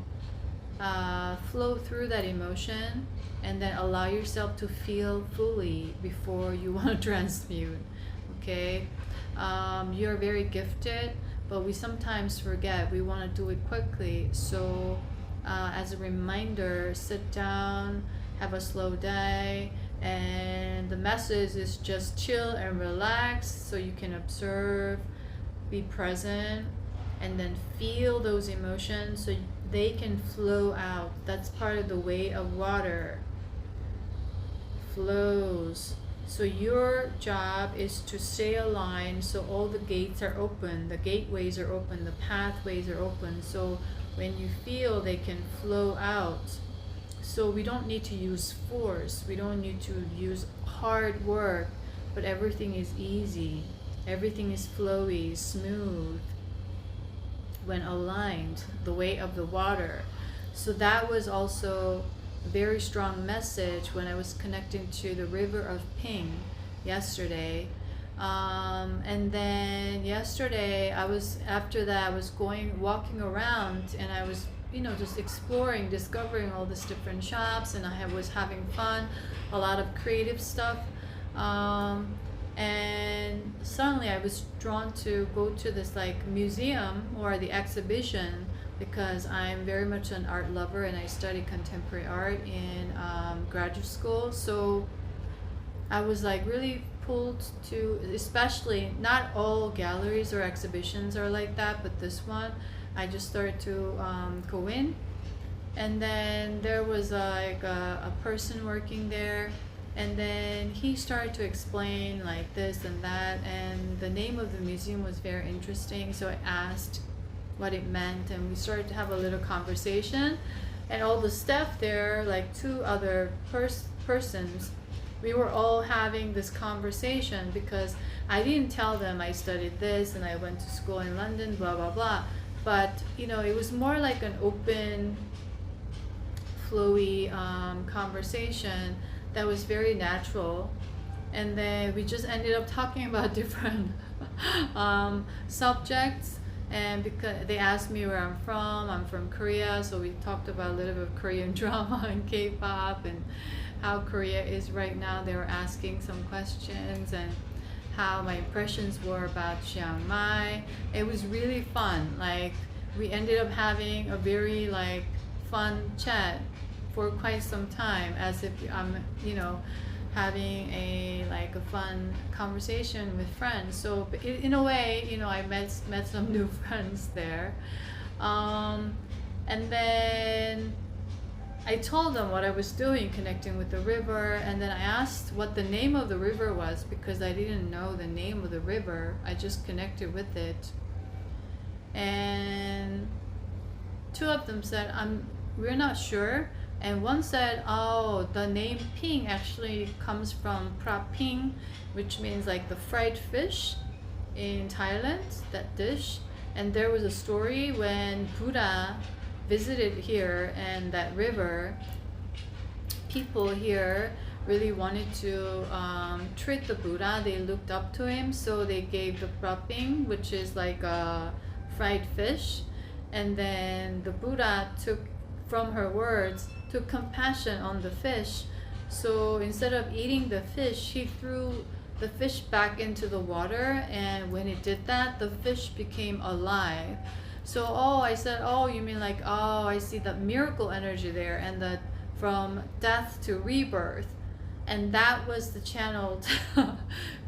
flow through that emotion, and then allow yourself to feel fully before you want to transmute. Okay, you're very gifted, but we sometimes forget. We want to do it quickly. So as a reminder, sit down, have a slow day, and the message is just chill and relax so you can observe, be present, and then feel those emotions so they can flow out. That's part of the way of water flows. So your job is to stay aligned so all the gates are open, the gateways are open, the pathways are open, so when you feel, they can flow out. So we don't need to use force, we don't need to use hard work, but everything is easy, everything is flowy, smooth when aligned, the way of the water. So that was also a very strong message when I was connecting to the river of Ping yesterday. And then yesterday after that I was walking around, and I was just exploring, discovering all these different shops, and I was having fun, a lot of creative stuff. And suddenly I was drawn to go to this like museum or the exhibition, because I'm very much an art lover and I studied contemporary art in graduate school. So I was like really pulled to, especially, not all galleries or exhibitions are like that, but this one I just started to go in, and then there was like a person working there, and then he started to explain like this and that, and the name of the museum was very interesting, so I asked what it meant, and we started to have a little conversation. And all the staff there, like two other persons, we were all having this conversation, because I didn't tell them I studied this and I went to school in London, blah blah blah, but it was more like an open, flowy conversation that was very natural. And then we just ended up talking about different subjects, and because they asked me where I'm from Korea, so we talked about a little bit of Korean drama and K-pop and how Korea is right now. They were asking some questions and how my impressions were about Chiang Mai. It was really fun. Like, we ended up having a very like fun chat for quite some time, as if I'm having a fun conversation with friends. So in a way, I met some new friends there, and then I told them what I was doing, connecting with the river, and then I asked what the name of the river was, because I didn't know the name of the river. I just connected with it, and two of them said, we're not sure. And one said, oh, the name Ping actually comes from Pra Ping, which means like the fried fish in Thailand, that dish. And there was a story when Buddha visited here and that river, people here really wanted to treat the Buddha. They looked up to him, so they gave the Pra Ping, which is like a fried fish. And then the Buddha took, from her words, took compassion on the fish. So instead of eating the fish, he threw the fish back into the water, and when he did that, the fish became alive. So I said, you mean like, I see the miracle energy there, and that from death to rebirth. And that was the channel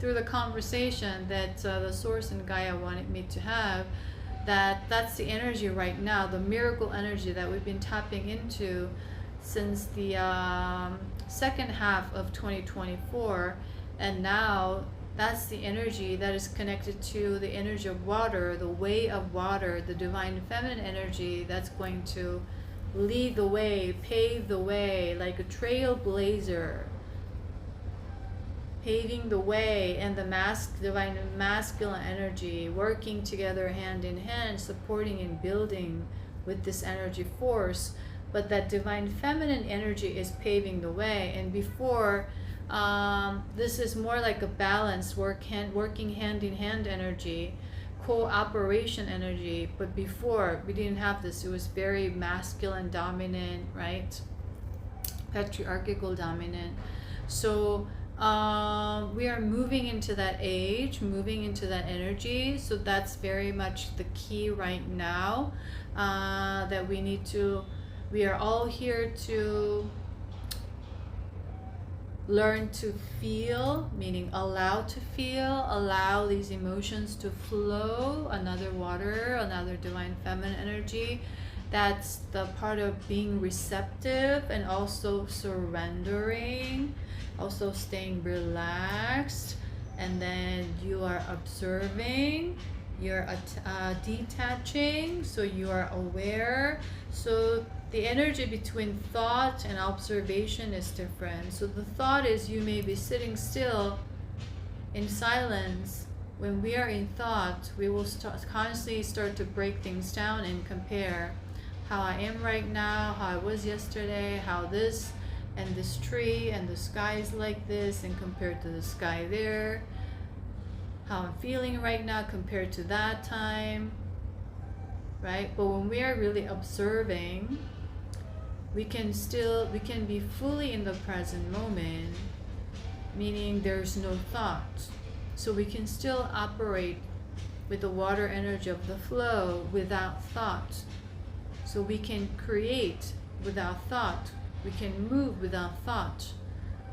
through the conversation that the Source and Gaia wanted me to have. That's the energy right now, the miracle energy that we've been tapping into since the second half of 2024. And now that's the energy that is connected to the energy of water, the way of water, the divine feminine energy that's going to lead the way, pave the way, like a trailblazer. paving the way, and the divine masculine energy working together hand in hand, supporting and building with this energy force. But that divine feminine energy is paving the way. And before, this is more like a balanced working hand in hand energy, cooperation energy. But before, we didn't have this. It was very masculine dominant, right? Patriarchal dominant. So we are moving into that age, moving into that energy. So that's very much the key right now, that we are all here to learn to feel, meaning allow to feel, allow these emotions to flow. Another water, another divine feminine energy. That's the part of being receptive and also surrendering, also staying relaxed. And then you are observing, you're detaching, so you are aware. So the energy between thought and observation is different. So the thought is you may be sitting still in silence. When we are in thought, we will constantly start to break things down and compare how I am right now, how I was yesterday, how this and this tree and the sky is like this and compared to the sky there, how I'm feeling right now compared to that time, right? But when we are really observing, we can be fully in the present moment, meaning there's no thought. So we can still operate with the water energy of the flow without thought. So we can create without thought. We can move without thought.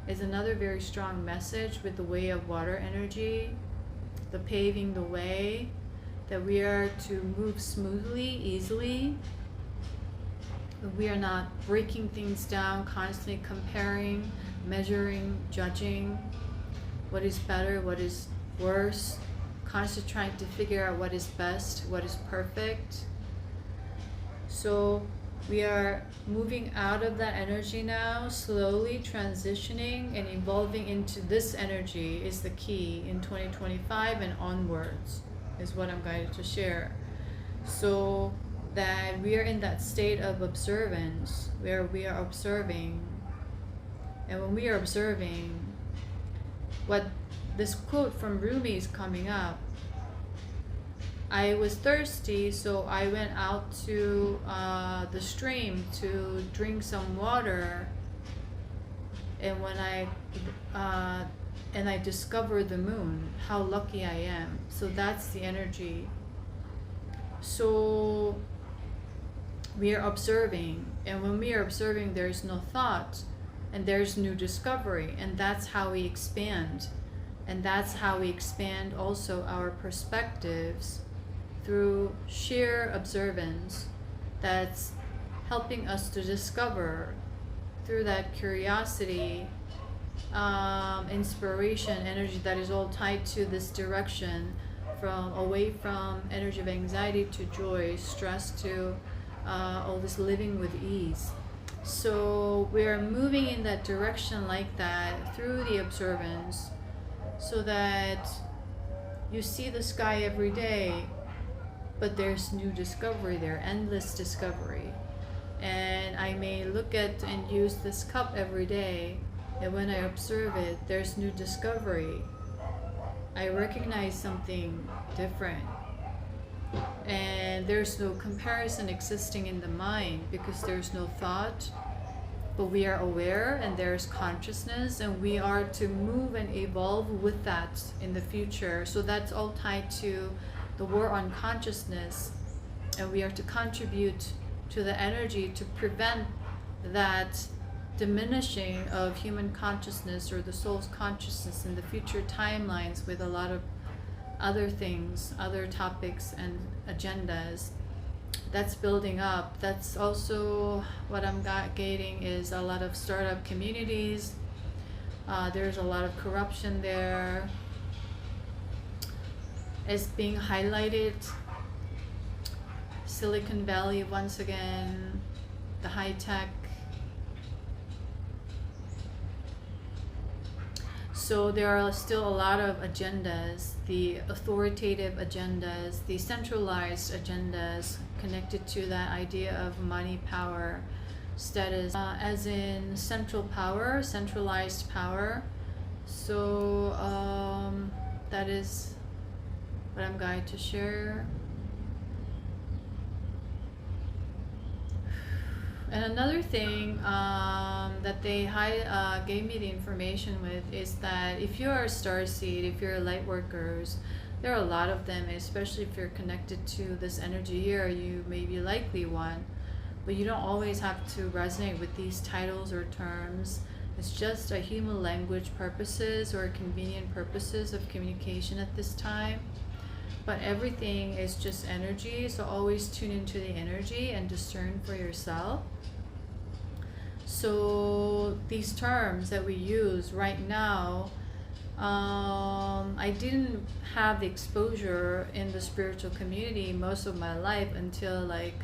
Is another very strong message with the way of water energy, the paving the way, that we are to move smoothly, easily. We are not breaking things down, constantly comparing, measuring, judging what is better, what is worse, constantly trying to figure out what is best, what is perfect. So we are moving out of that energy now, slowly transitioning and evolving into this energy is the key in 2025 and onwards, is what I'm guided to share. So that we are in that state of observance, where we are observing. And when we are observing, what this quote from Rumi is coming up. I was thirsty, so I went out to the stream to drink some water. And when I discovered the moon, how lucky I am. So that's the energy. So we are observing, and when we are observing, there's no thought, and there's new discovery, and that's how we expand. And that's how we expand also our perspectives, through sheer observance that's helping us to discover through that curiosity, inspiration, energy that is all tied to this direction, from away from energy of anxiety to joy, stress to all this living with ease. So we are moving in that direction like that through the observance, so that you see the sky every day, but there's new discovery there, endless discovery. And I may look at and use this cup every day, and when I observe it, there's new discovery. I recognize something different. And there's no comparison existing in the mind, because there's no thought, but we are aware, and there's consciousness, and we are to move and evolve with that in the future. So that's all tied to the war on consciousness, and we are to contribute to the energy to prevent that diminishing of human consciousness or the soul's consciousness in the future timelines, with a lot of other things, other topics and agendas that's building up. That's also what I'm getting, is a lot of startup communities. There's a lot of corruption there. It's being highlighted. Silicon Valley once again, the high tech. So there are still a lot of agendas, the authoritative agendas, the centralized agendas connected to that idea of money, power, status, as in central power, centralized power. So that is what I'm going to share. And another thing that they gave me the information with is that if you are a starseed, if you're light workers, there are a lot of them, especially if you're connected to this energy here, you may be likely one. But you don't always have to resonate with these titles or terms. It's just a human language purposes or convenient purposes of communication at this time. But everything is just energy, so always tune into the energy and discern for yourself. So these terms that we use right now, I didn't have the exposure in the spiritual community most of my life until like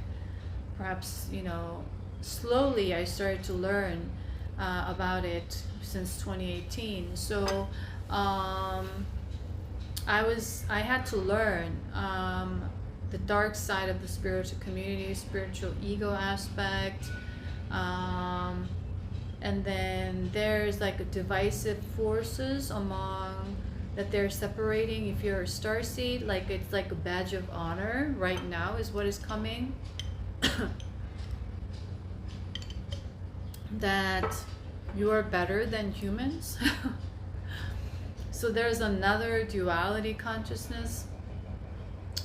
perhaps, you know, slowly I started to learn about it since 2018. So I had to learn the dark side of the spiritual community, spiritual ego aspect, and then there's like a divisive forces among that they're separating. If you're a starseed, like it's like a badge of honor right now is what is coming. That you are better than humans. So there's another duality consciousness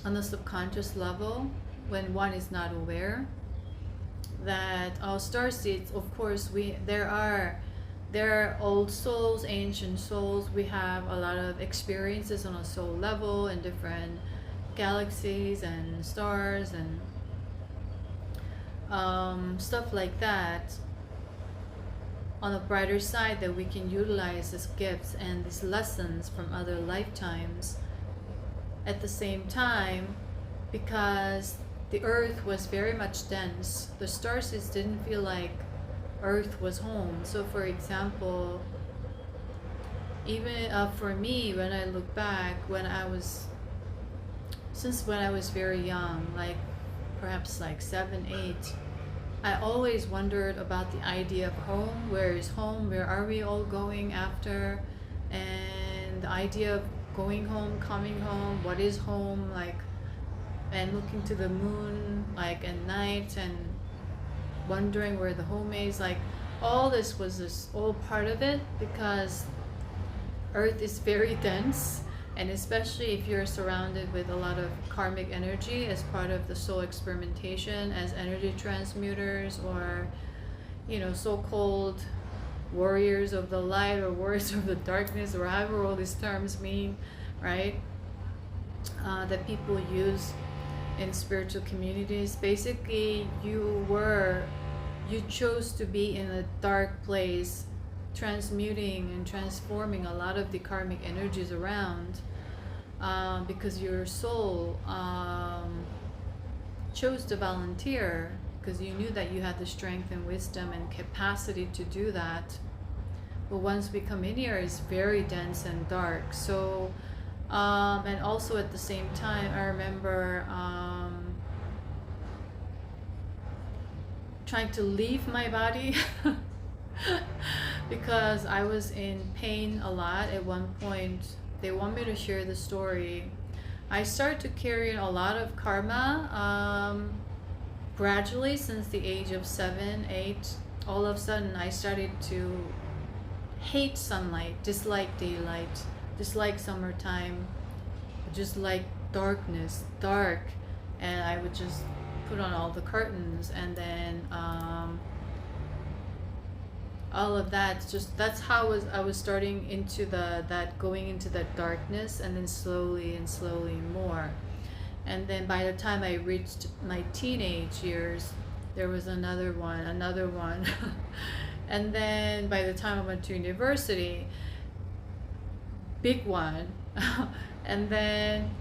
on the subconscious level when one is not aware that our star seeds, of course, there are old souls, ancient souls. We have a lot of experiences on a soul level in different galaxies and stars and stuff like that. On the brighter side, that we can utilize as gifts and these lessons from other lifetimes. At the same time, because the earth was very much dense, the stars didn't feel like earth was home. So for example, even for me, when I look back, since when I was very young, like perhaps like 7, 8, I always wondered about the idea of home. Where is home? Where are we all going after? And the idea of going home, coming home, what is home, like, and looking to the moon like at night and wondering where the home is, like all this was all part of it, because earth is very dense, and especially if you're surrounded with a lot of karmic energy as part of the soul experimentation as energy transmuters, or you know, so-called warriors of the light or warriors of the darkness, or however all these terms mean, right, that people use in spiritual communities. Basically, you chose to be in a dark place, transmuting and transforming a lot of the karmic energies around, because your soul chose to volunteer, because you knew that you had the strength and wisdom and capacity to do that. But once we come in here, it's very dense and dark. So and also at the same time, I remember trying to leave my body because I was in pain a lot. At one point, they want me to share the story. I started to carry a lot of karma gradually since the age of 7, 8. All of a sudden, I started to hate sunlight, dislike daylight, dislike summertime, just like darkness, dark, and I would just put on all the curtains, and then all of that, just that's how I was starting into going into that darkness, and then slowly and slowly more. And then by the time I reached my teenage years, there was another one and then by the time I went to university, big one. And then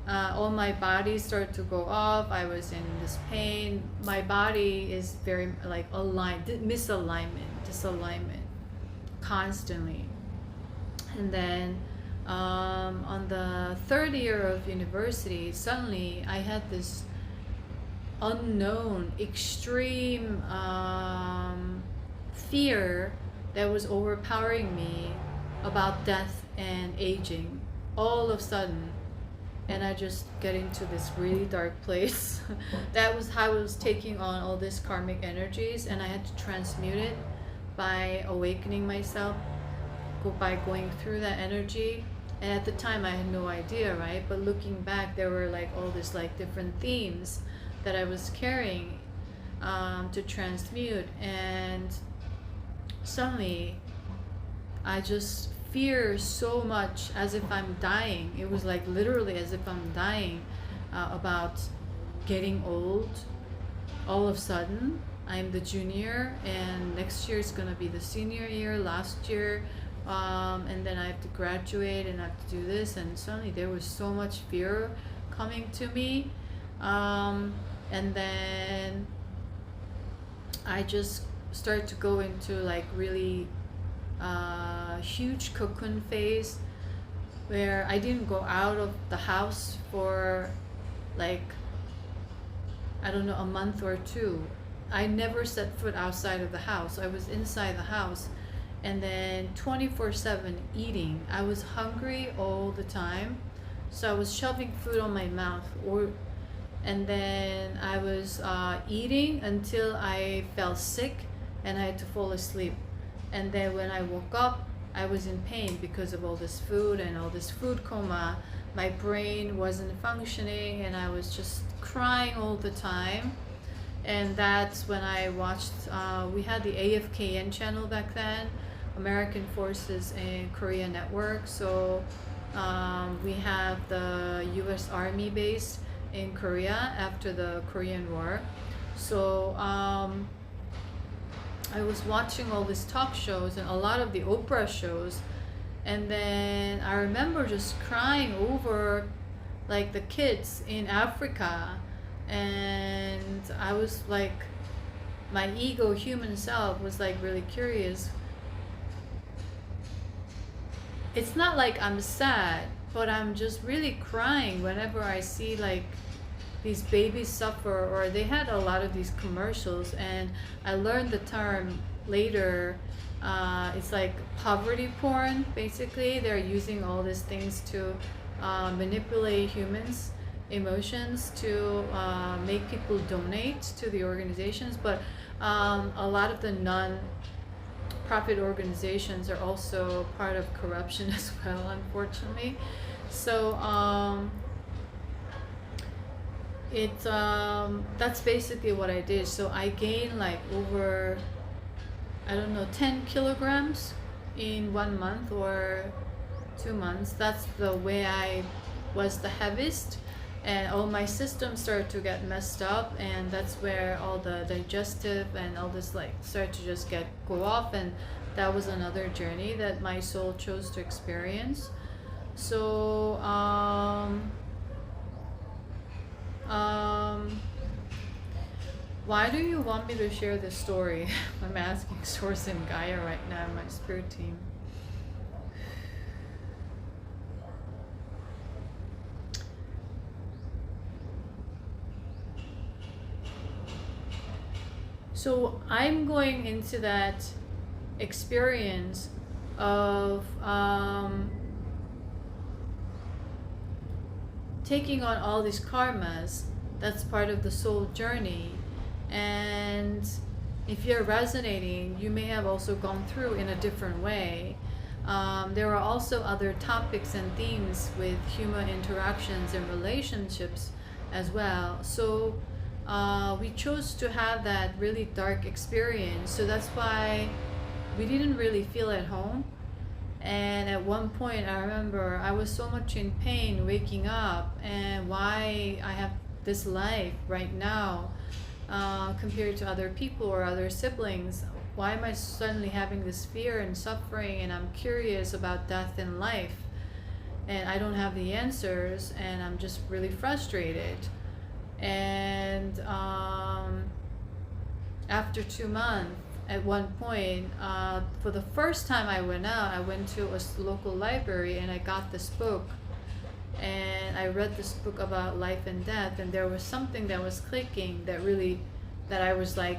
all my body started to go off. I was in this pain. My body is very like aligned, disalignment constantly. And then on the third year of university, suddenly I had this unknown, extreme fear that was overpowering me about death and aging all of a sudden. And I just get into this really dark place. That was how I was taking on all these karmic energies, and I had to transmute it by awakening myself, by going through that energy. And at the time I had no idea, right? But looking back, there were like all these like different themes that I was carrying to transmute. And suddenly I just fear so much, as if I'm dying. It was like literally as if I'm dying, about getting old. All of a sudden I'm the junior, and next year is gonna be the senior year, last year, and then I have to graduate and I have to do this. And suddenly there was so much fear coming to me, and then I just started to go into like really huge cocoon phase, where I didn't go out of the house for like, I don't know, a month or two. I never set foot outside of the house. I was inside the house, and then 24/7 eating. I was hungry all the time, so I was shoving food on my mouth, and then I was eating until I felt sick and I had to fall asleep. And then when I woke up, I was in pain because of all this food and all this food coma. My brain wasn't functioning, and I was just crying all the time. And that's when I watched, we had the AFKN channel back then, American Forces in Korea Network. So we have the US Army base in Korea after the Korean War. So I was watching all these talk shows and a lot of the Oprah shows, and then I remember just crying over like the kids in Africa. And I was like, my ego human self was like really curious. It's not like I'm sad, but I'm just really crying whenever I see like these babies suffer. Or they had a lot of these commercials, and I learned the term later. It's like poverty porn. Basically, they're using all these things to manipulate humans' emotions to make people donate to the organizations. But a lot of the non-profit organizations are also part of corruption as well, unfortunately. So that's basically what I did. So I gained like over, I don't know, 10 kilograms in 1 month or 2 months. That's the way I was the heaviest, and all my systems started to get messed up, and that's where all the digestive and all this like started to just go off. And that was another journey that my soul chose to experience. So why do you want me to share this story? I'm asking Source and Gaia right now, my spirit team. So I'm going into that experience of taking on all these karmas. That's part of the soul journey. And if you're resonating, you may have also gone through in a different way. There are also other topics and themes with human interactions and relationships as well. So we chose to have that really dark experience. So that's why we didn't really feel at home. And at one point, I remember I was so much in pain waking up, and why I have this life right now compared to other people or other siblings. Why am I suddenly having this fear and suffering, and I'm curious about death and life, and I don't have the answers, and I'm just really frustrated. And after 2 months, at one point, for the first time I went out, I went to a local library and I got this book. And I read this book about life and death, and there was something that was clicking that I was like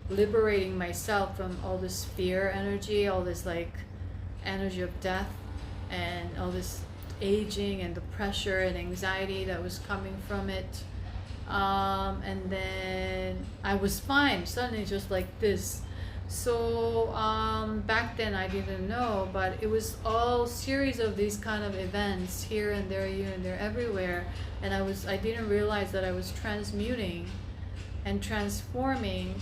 liberating myself from all this fear energy, all this like energy of death, and all this aging and the pressure and anxiety that was coming from it. And then I was fine suddenly, just like this. So back then I didn't know, but it was all series of these kind of events here and there, everywhere, and I didn't realize that I was transmuting and transforming.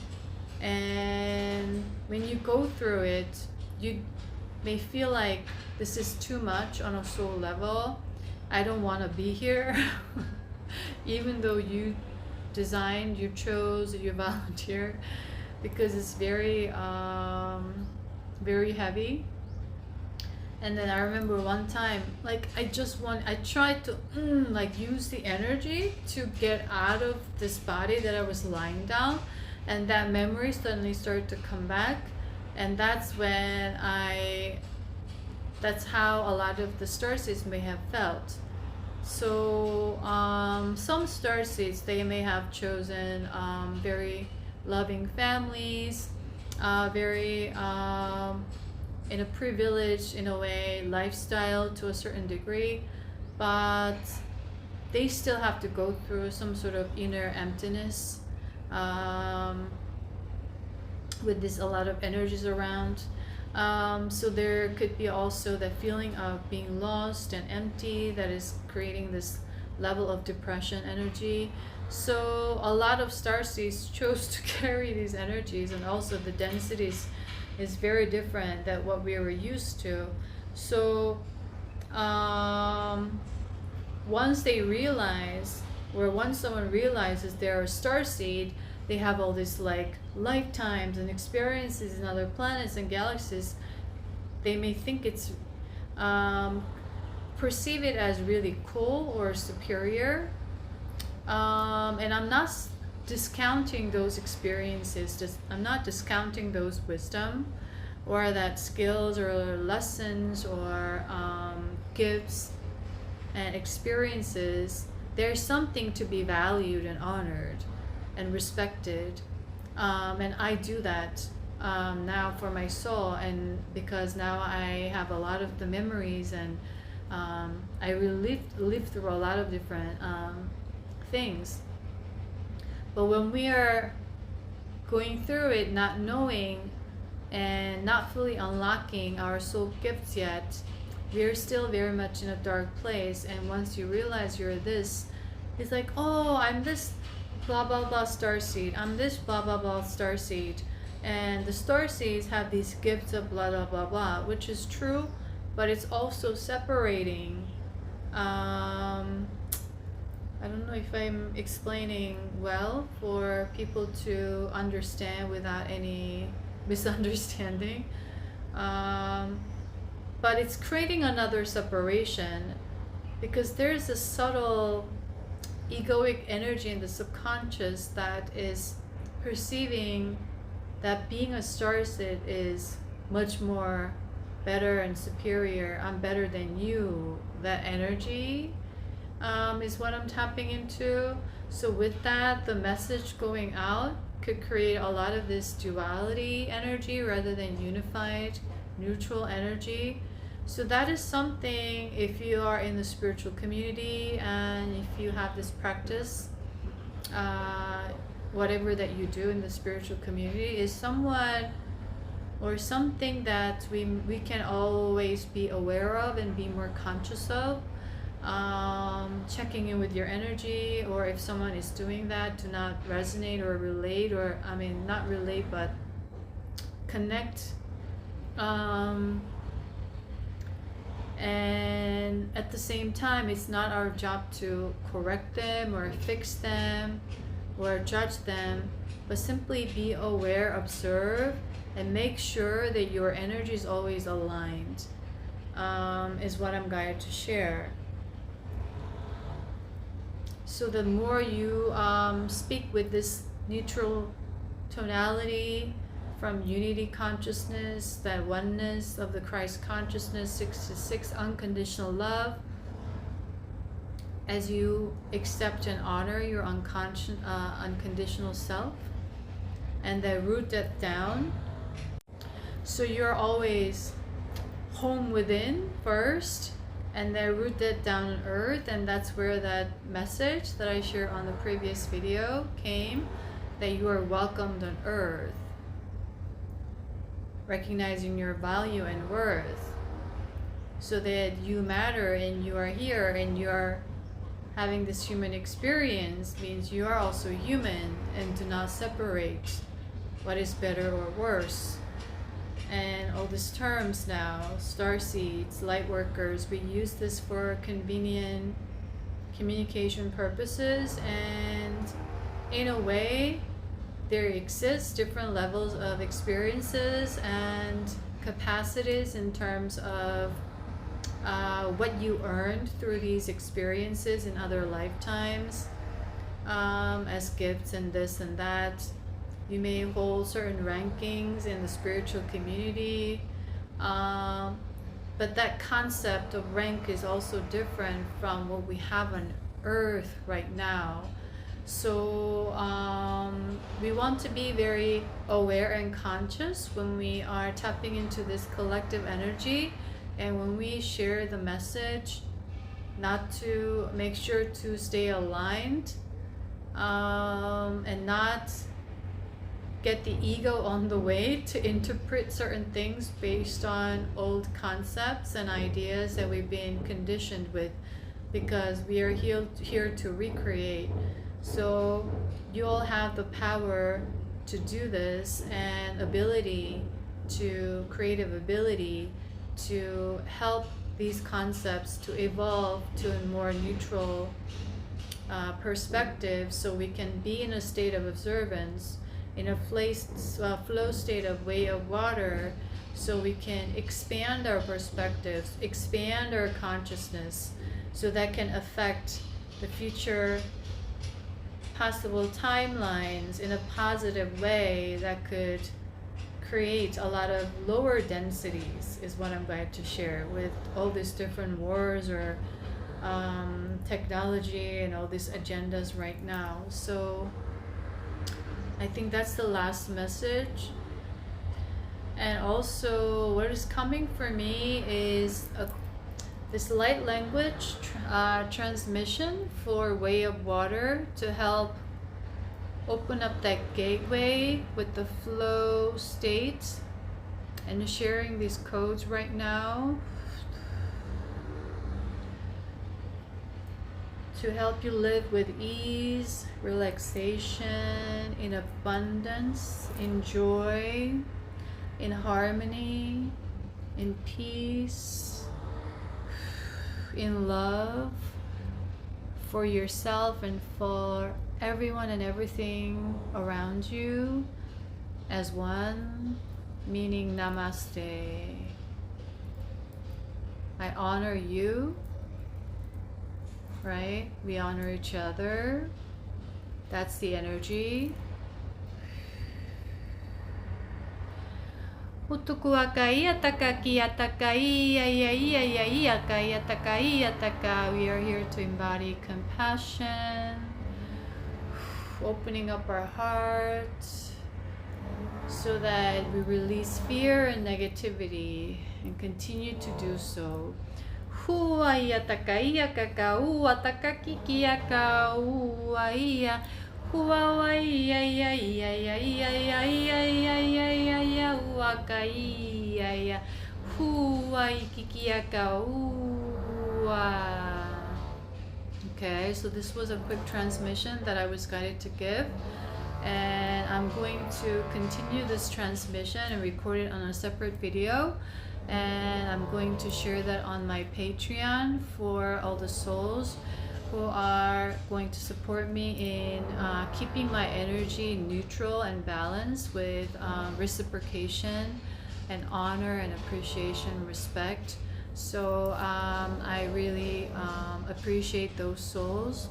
And when you go through it, you may feel like this is too much on a soul level. I don't want to be here. Even though you designed, you chose, you volunteered, because it's very very heavy. And then I remember one time, like I tried to like use the energy to get out of this body that I was lying down, and that memory suddenly started to come back. And that's how a lot of the starseeds may have felt. So some starseeds, they may have chosen very loving families, very in a privileged, in a way, lifestyle to a certain degree, but they still have to go through some sort of inner emptiness, with a lot of energies around. So there could be also the feeling of being lost and empty that is creating this level of depression energy. So a lot of starseeds chose to carry these energies, and also the densities is very different than what we were used to. So once someone realizes they're a starseed, they have all these like lifetimes and experiences in other planets and galaxies. They may think it's perceive it as really cool or superior. And I'm not discounting those experiences. I'm not discounting those wisdom, or that skills or lessons or gifts and experiences. There's something to be valued and honored and respected, and I do that now for my soul, and because now I have a lot of the memories, and I really live through a lot of different things. But when we are going through it, not knowing and not fully unlocking our soul gifts yet, we are still very much in a dark place. And once you realize you're this, it's like, oh, I'm this blah blah blah starseed, I'm this blah blah blah starseed, and the starseeds have these gifts of blah blah blah blah, which is true, but it's also separating. I don't know if I'm explaining well for people to understand without any misunderstanding, but it's creating another separation, because there's a subtle egoic energy in the subconscious that is perceiving that being a starseed is much more better and superior. I'm better than you. That energy is what I'm tapping into. So with that, the message going out could create a lot of this duality energy rather than unified, neutral energy. So that is something, if you are in the spiritual community and if you have this practice, whatever that you do in the spiritual community is somewhat or something that we can always be aware of and be more conscious of. Checking in with your energy, or if someone is doing that, to not resonate or relate, or not relate but connect, and at the same time, it's not our job to correct them or fix them or judge them, but simply be aware, observe, and make sure that your energy is always aligned, is what I'm guided to share. So the more you speak with this neutral tonality, from unity consciousness, that oneness of the Christ consciousness, 66 unconditional love, as you accept and honor your unconditional self, and then root that down. So you're always home within first, and then root that down on earth, and that's where that message that I shared on the previous video came, that you are welcomed on earth, recognizing your value and worth, so that you matter and you are here and you are having this human experience, means you are also human, and do not separate what is better or worse. And all these terms now, starseeds, light workers, we use this for convenient communication purposes, and in a way there exists different levels of experiences and capacities in terms of what you earned through these experiences in other lifetimes, as gifts and this and that. You may hold certain rankings in the spiritual community, but that concept of rank is also different from what we have on earth right now. So we want to be very aware and conscious when we are tapping into this collective energy, and when we share the message, not to make sure to stay aligned, and not get the ego on the way to interpret certain things based on old concepts and ideas that we've been conditioned with, because we are here to recreate. So you all have the power to do this, and ability to, creative ability to help these concepts to evolve to a more neutral perspective, so we can be in a state of observance, in a flow state of way of water, so we can expand our perspectives, expand our consciousness, so that can affect the future possible timelines in a positive way that could create a lot of lower densities, is what I'm going to share, with all these different wars or technology and all these agendas right now. So I think that's the last message. And also what is coming for me is this light language transmission for way of water, to help open up that gateway with the flow state, and sharing these codes right now to help you live with ease, relaxation, in abundance, in joy, in harmony, in peace, in love for yourself and for everyone and everything around you as one, meaning namaste. I honor you, right? We honor each other. That's the energy. Utuku akai ataka ki ataka iya akai ataka. We are here to embody compassion, opening up our heart so that we release fear and negativity, and continue to do so. Hua ia taka ia kakau ataka kiki akau ia. Hua wa ia ia ia ia ia ia ia ia ia ia ia uaka ia ia. Hua ikiki akau. Okay, so this was a quick transmission that I was guided to give, and I'm going to continue this transmission and record it on a separate video, and I'm going to share that on my Patreon for all the souls who are going to support me in keeping my energy neutral and balanced, with reciprocation and honor and appreciation, respect. So I really appreciate those souls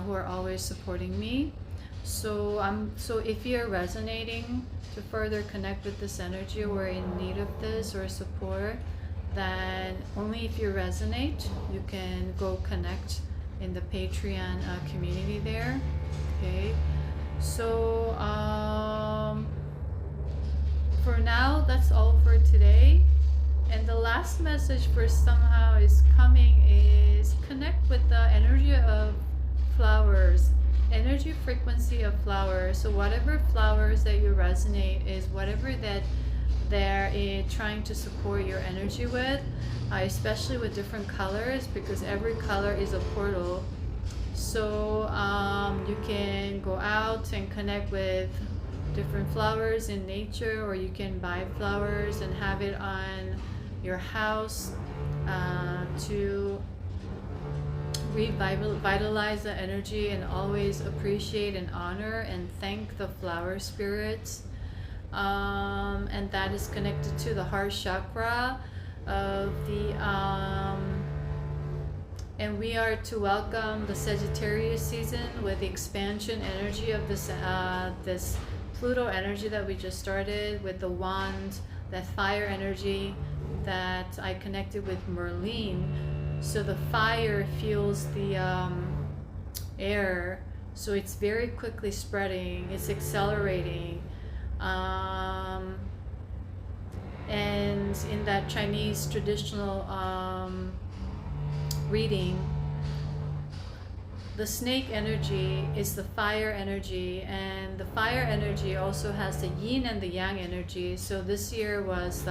who are always supporting me. So if you're resonating to further connect with this energy or in need of this or support, then only if you resonate, you can go connect in the Patreon community there. Okay. So for now, that's all for today. And the last message for somehow is coming is connect with the energy of flowers, energy frequency of flowers. So whatever flowers that you resonate is whatever that they're trying to support your energy with, especially with different colors, because every color is a portal. So you can go out and connect with different flowers in nature, or you can buy flowers and have it on your house to revitalize the energy, and always appreciate and honor and thank the flower spirits. And that is connected to the heart chakra of the and we are to welcome the Sagittarius season with the expansion energy of this this Pluto energy that we just started with the wand, that fire energy that I connected with Merlin. So the fire fuels the air, so it's very quickly spreading, it's accelerating. And in that Chinese traditional reading, the snake energy is the fire energy, and the fire energy also has the yin and the yang energy. So this year was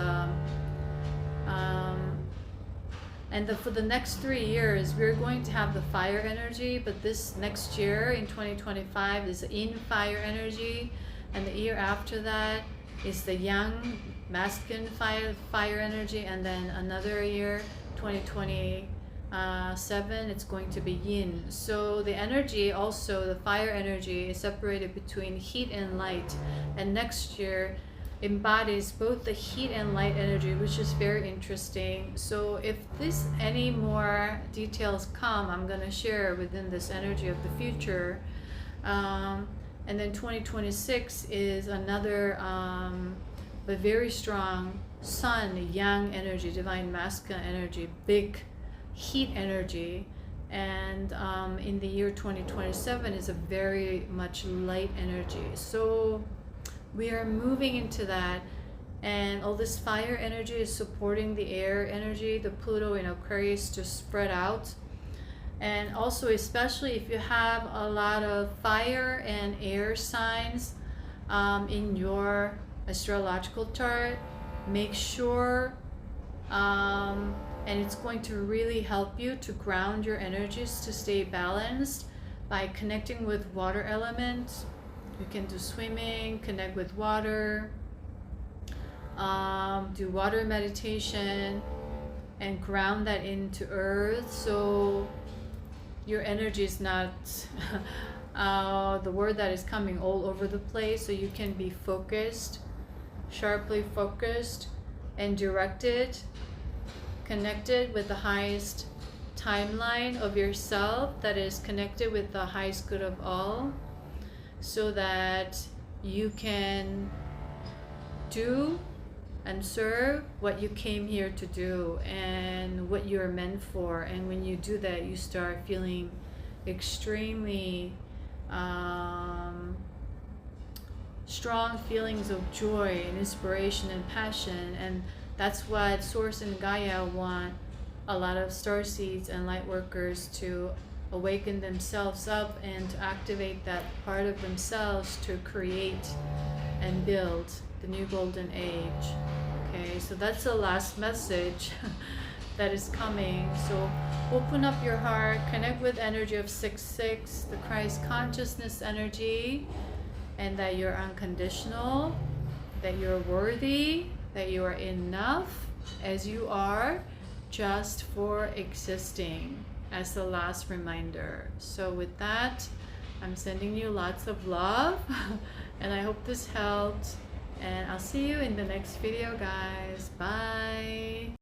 for the next 3 years we're going to have the fire energy, but this next year in 2025 is the yin fire energy, and the year after that is the yang masculine fire energy, and then another year 2027 it's going to be yin. So the energy, also the fire energy, is separated between heat and light, and next year embodies both the heat and light energy, which is very interesting. So if any more details come, I'm going to share within this energy of the future. And then 2026 is another but very strong sun, yang energy, divine masculine energy, big heat energy. And in the year 2027 is a very much light energy. So we are moving into that, and all this fire energy is supporting the air energy, the Pluto in Aquarius, to spread out. And also, especially if you have a lot of fire and air signs in your astrological chart, make sure and it's going to really help you to ground your energies to stay balanced by connecting with water elements. You can do swimming, connect with water, do water meditation, and ground that into earth, so your energy is not the word that is coming all over the place, so you can be focused, sharply focused and directed, connected with the highest timeline of yourself that is connected with the highest good of all, so that you can do and serve what you came here to do and what you're meant for. And when you do that, you start feeling extremely strong feelings of joy and inspiration and passion. And that's what Source and Gaia want a lot of starseeds and light workers to awaken themselves up and to activate that part of themselves to create and build the new golden age. Okay, so that's the last message that is coming. So open up your heart, connect with energy of 6-6, the Christ consciousness energy, and that you're unconditional, that you're worthy, that you are enough as you are, just for existing, as the last reminder. So with that, I'm sending you lots of love and I hope this helped, and I'll see you in the next video, guys. Bye.